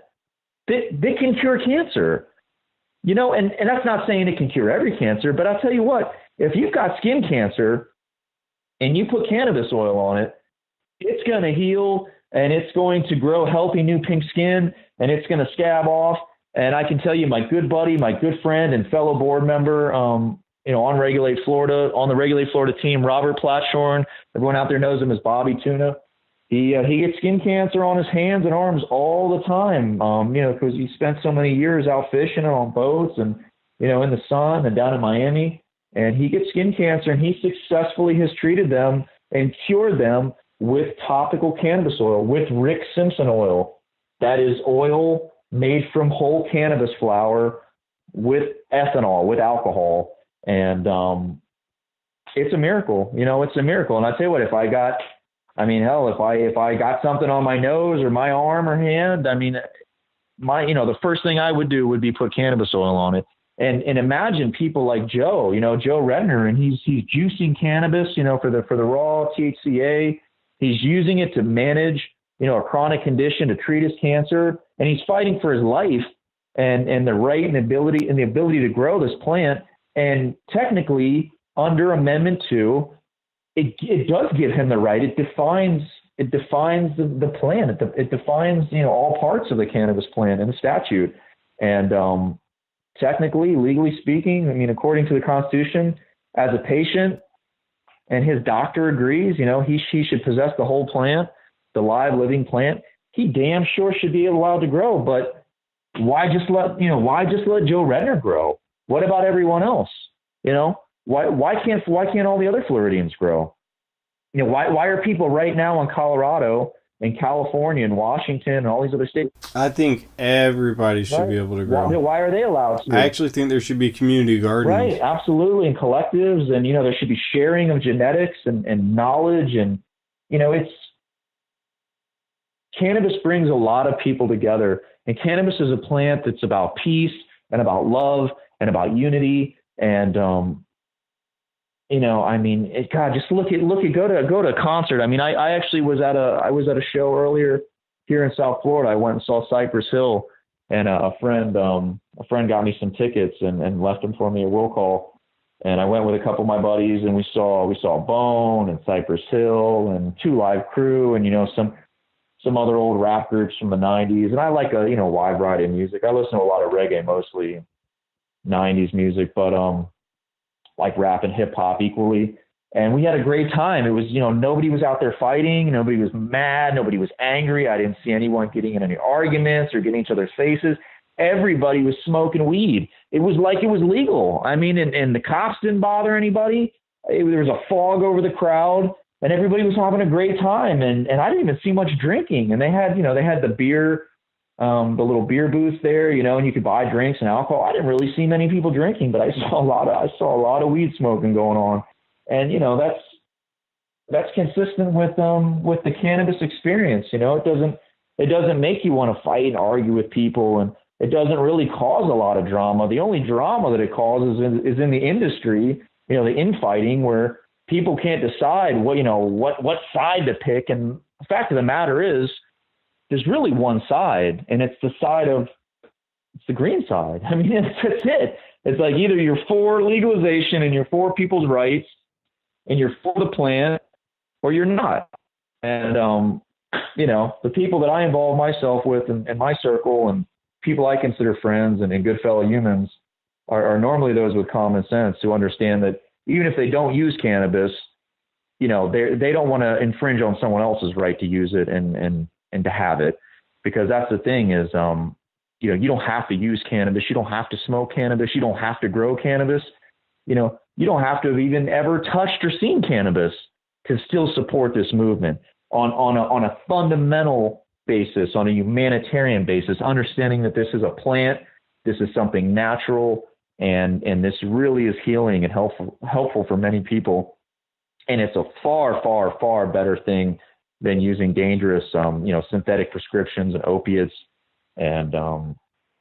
Speaker 4: that can cure cancer. And that's not saying it can cure every cancer, but I'll tell you what, if you've got skin cancer and you put cannabis oil on it, it's going to heal, and it's going to grow healthy new pink skin, and it's going to scab off. And I can tell you, my good buddy, my good friend and fellow board member, on the Regulate Florida team, Robert Platshorn, everyone out there knows him as Bobby Tuna. He gets skin cancer on his hands and arms all the time, because he spent so many years out fishing and on boats and, in the sun and down in Miami. And he gets skin cancer, and he successfully has treated them and cured them with topical cannabis oil, with Rick Simpson oil. That is oil made from whole cannabis flower with ethanol, with alcohol. And it's a miracle. It's a miracle. And I tell you what, if I got something on my nose or my arm or hand, the first thing I would do would be put cannabis oil on it. And imagine people like Joe, Joe Redner, and he's juicing cannabis, for the raw THCA. He's using it to manage, a chronic condition, to treat his cancer, and he's fighting for his life and the right and ability to grow this plant. And technically, under Amendment 2, it does give him the right. It defines the plant. It defines, all parts of the cannabis plant in the statute. And technically, legally speaking, according to the Constitution, as a patient and his doctor agrees, he should possess the whole plant, the live living plant. He damn sure should be allowed to grow. But why just let Joe Redner grow? What about everyone else? Why can't all the other Floridians grow? Why are people right now in Colorado in California and Washington and all these other states.
Speaker 2: I think everybody should
Speaker 4: Right?
Speaker 2: be able to
Speaker 4: Why,
Speaker 2: grow.
Speaker 4: why are they allowed to?
Speaker 2: I actually think there should be community gardens.
Speaker 4: Right, absolutely, and collectives, and there should be sharing of genetics and knowledge, and it's cannabis brings a lot of people together, and cannabis is a plant that's about peace and about love and about unity, and God, just look at go to a concert. I mean, I actually was at a show earlier here in South Florida. I went and saw Cypress Hill, and a friend got me some tickets and left them for me at will call. And I went with a couple of my buddies, and we saw Bone and Cypress Hill and Two Live Crew, and some other old rap groups from the '90s. And I like a wide variety of music. I listen to a lot of reggae, mostly '90s music, but like rap and hip hop equally. And we had a great time. It was, nobody was out there fighting. Nobody was mad. Nobody was angry. I didn't see anyone getting in any arguments or getting each other's faces. Everybody was smoking weed. It was like it was legal. I mean, and the cops didn't bother anybody. There was a fog over the crowd, and everybody was having a great time. And I didn't even see much drinking. And they had the beer, the little beer booth there, and you could buy drinks and alcohol. I didn't really see many people drinking, but I saw a lot of weed smoking going on. And that's consistent with the cannabis experience. It doesn't make you want to fight and argue with people, and it doesn't really cause a lot of drama. The only drama that it causes is in the industry, the infighting, where people can't decide what side to pick. And the fact of the matter is, there's really one side, and it's the green side. I mean, that's it. It's like either you're for legalization and you're for people's rights and you're for the plant, or you're not. And, the people that I involve myself with in my circle and people I consider friends and good fellow humans are normally those with common sense who understand that even if they don't use cannabis, they don't want to infringe on someone else's right to use it and to have it, because that's the thing is, you don't have to use cannabis. You don't have to smoke cannabis. You don't have to grow cannabis. You don't have to have even ever touched or seen cannabis to still support this movement on a fundamental basis, on a humanitarian basis, understanding that this is a plant, this is something natural, and this really is healing and helpful for many people. And it's a far, far, far better thing than using dangerous, synthetic prescriptions and opiates, and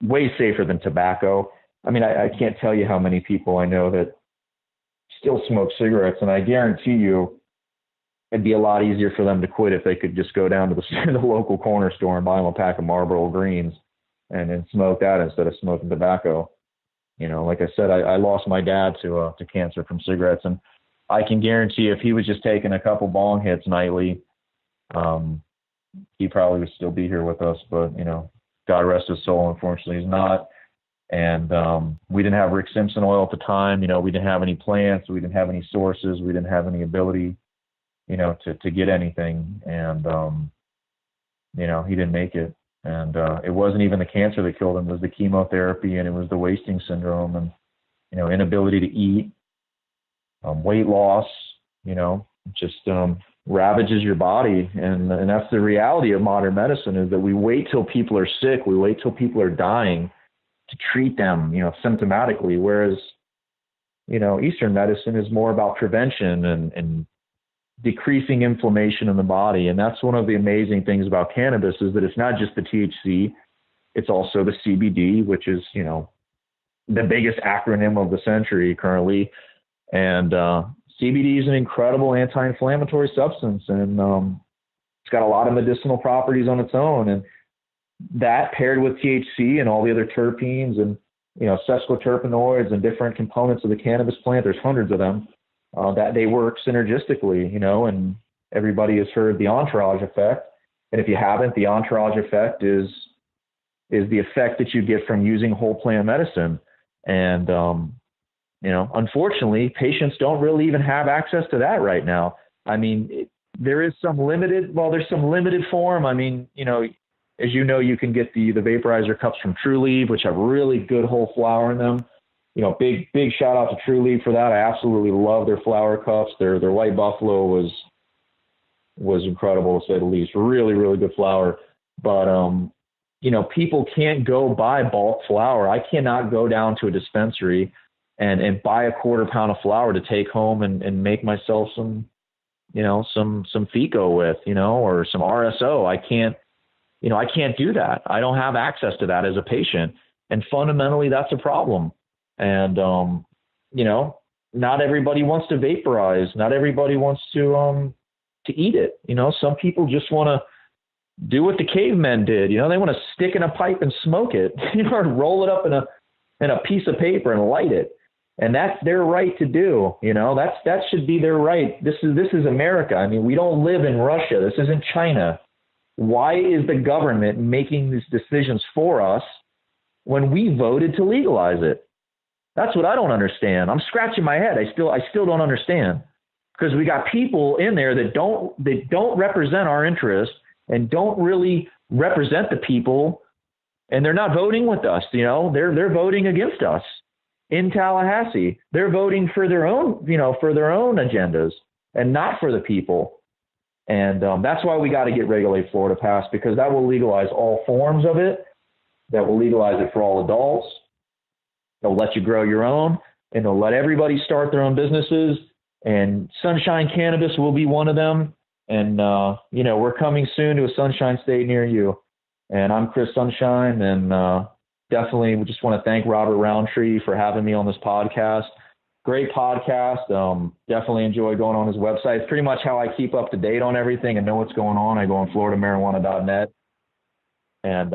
Speaker 4: way safer than tobacco. I mean, I can't tell you how many people I know that still smoke cigarettes, and I guarantee you it'd be a lot easier for them to quit if they could just go down to the local corner store and buy them a pack of Marlboro Greens and smoke that instead of smoking tobacco. Like I said, I lost my dad to cancer from cigarettes, and I can guarantee if he was just taking a couple bong hits nightly, he probably would still be here with us. But, God rest his soul, unfortunately he's not. And we didn't have Rick Simpson oil at the time. We didn't have any plants. We didn't have any sources. We didn't have any ability, to get anything. And, he didn't make it. And it wasn't even the cancer that killed him. It was the chemotherapy, and it was the wasting syndrome, and, inability to eat, weight loss, just ravages your body. And that's the reality of modern medicine, is that we wait till people are sick. We wait till people are dying to treat them, symptomatically. Whereas, Eastern medicine is more about prevention and decreasing inflammation in the body. And that's one of the amazing things about cannabis, is that it's not just the THC, it's also the CBD, which is, the biggest acronym of the century currently. And CBD is an incredible anti-inflammatory substance, and it's got a lot of medicinal properties on its own. And that, paired with THC and all the other terpenes and, sesquiterpenoids and different components of the cannabis plant, there's hundreds of them, that they work synergistically, and everybody has heard the entourage effect. And if you haven't, the entourage effect is the effect that you get from using whole plant medicine. And, unfortunately, patients don't really even have access to that right now. I mean, there's some limited form. I mean, as you can get the vaporizer cups from True Leaf, which have really good whole flower in them. Big shout out to True Leaf for that. I absolutely love their flower cups. Their White Buffalo was was incredible, to say the least. Really, really good flower. But, you know, people can't go buy bulk flower. I cannot go down to a dispensary and buy a quarter pound of flower to take home and make myself some, you know, some FICO with, you know, or some RSO. I can't do that. I don't have access to that as a patient. And fundamentally, that's a problem. And, you know, not everybody wants to vaporize. Not everybody wants to eat it. You know, some people just want to do what the cavemen did. You know, they want to stick in a pipe and smoke it, you know, or roll it up in a piece of paper and light it. And that's their right to do. You know, that should be their right. This is America. I mean, we don't live in Russia. This isn't China. Why is the government making these decisions for us when we voted to legalize it? That's what I don't understand. I'm scratching my head. I still don't understand, because we got people in there that don't represent our interests and don't really represent the people, and they're not voting with us. You know, they're voting against us in Tallahassee. They're voting for their own, you know, for their own agendas and not for the people. And that's why we got to get Regulate Florida passed, because that will legalize all forms of it. That will legalize it for all adults. They'll let you grow your own, and they'll let everybody start their own businesses. And Sunshine Cannabis will be one of them. And, you know, we're coming soon to a Sunshine State near you. And I'm Chris Sunshine, and definitely we just want to thank Robert Roundtree for having me on this podcast. Great podcast. Definitely enjoy going on his website. It's pretty much how I keep up to date on everything and know what's going on. I go on floridamarijuana.net. And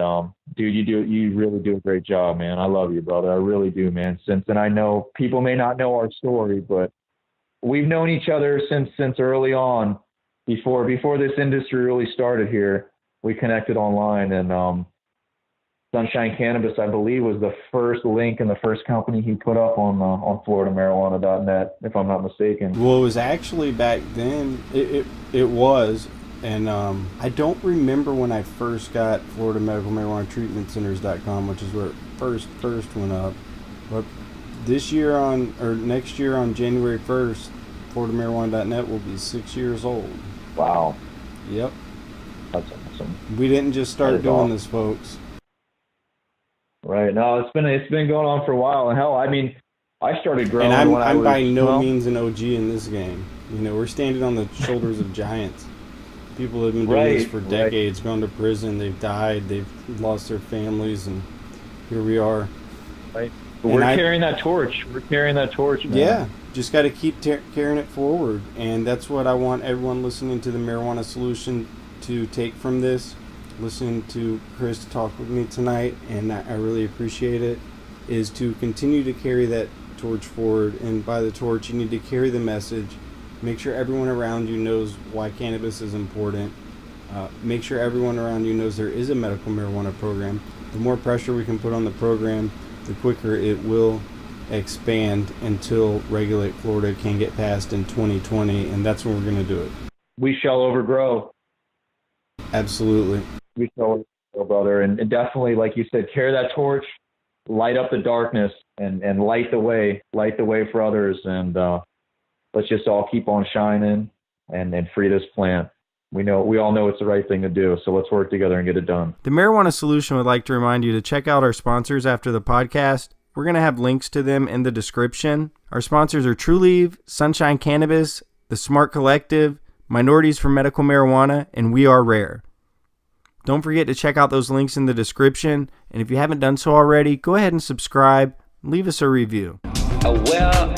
Speaker 4: dude, you really do a great job, man. I love you, brother. I really do, man. And I know people may not know our story, but we've known each other since early on. Before this industry really started here, we connected online, and Sunshine Cannabis, I believe, was the first link and the first company he put up on floridamarijuana.net, if I'm not mistaken.
Speaker 2: Well, it was actually back then. It was, and I don't remember when I first got Florida Medical Marijuana Treatment Centers.com, which is where it first went up. But next year on January 1st, floridamarijuana.net will be 6 years old.
Speaker 4: Wow.
Speaker 2: Yep.
Speaker 4: That's awesome.
Speaker 2: We didn't just start doing this, folks.
Speaker 4: Right. No, it's been going on for a while. And hell, I mean, I started growing
Speaker 2: and
Speaker 4: when I was...
Speaker 2: I'm by no means an OG in this game. You know, we're standing on the shoulders of giants. People have been doing this for decades, gone to prison, they've died, they've lost their families, and here we are.
Speaker 4: Right. But we're carrying that torch. We're carrying that torch, man.
Speaker 2: Yeah. Just got to keep carrying it forward, and that's what I want everyone listening to the Marijuana Solution to take from this. Listening to Chris talk with me tonight, and I really appreciate it, is to continue to carry that torch forward. And by the torch, you need to carry the message. Make sure everyone around you knows why cannabis is important. Make sure everyone around you knows there is a medical marijuana program. The more pressure we can put on the program, the quicker it will expand until Regulate Florida can get passed in 2020, and that's when we're going to do it.
Speaker 4: We shall overgrow.
Speaker 2: Absolutely.
Speaker 4: We shall overgrow, brother, and definitely, like you said, carry that torch, light up the darkness, and light the way for others, and let's just all keep on shining and free this plant. We all know it's the right thing to do, so let's work together and get it done.
Speaker 2: The Marijuana Solution would like to remind you to check out our sponsors after the podcast. We're going to have links to them in the description. Our sponsors are TrueLeaf, Sunshine Cannabis, The Smart Collective, Minorities for Medical Marijuana, and We Are Rare. Don't forget to check out those links in the description. And if you haven't done so already, go ahead and subscribe. Leave us a review.
Speaker 1: Aware of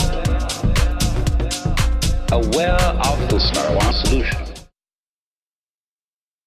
Speaker 1: the Marijuana Solution.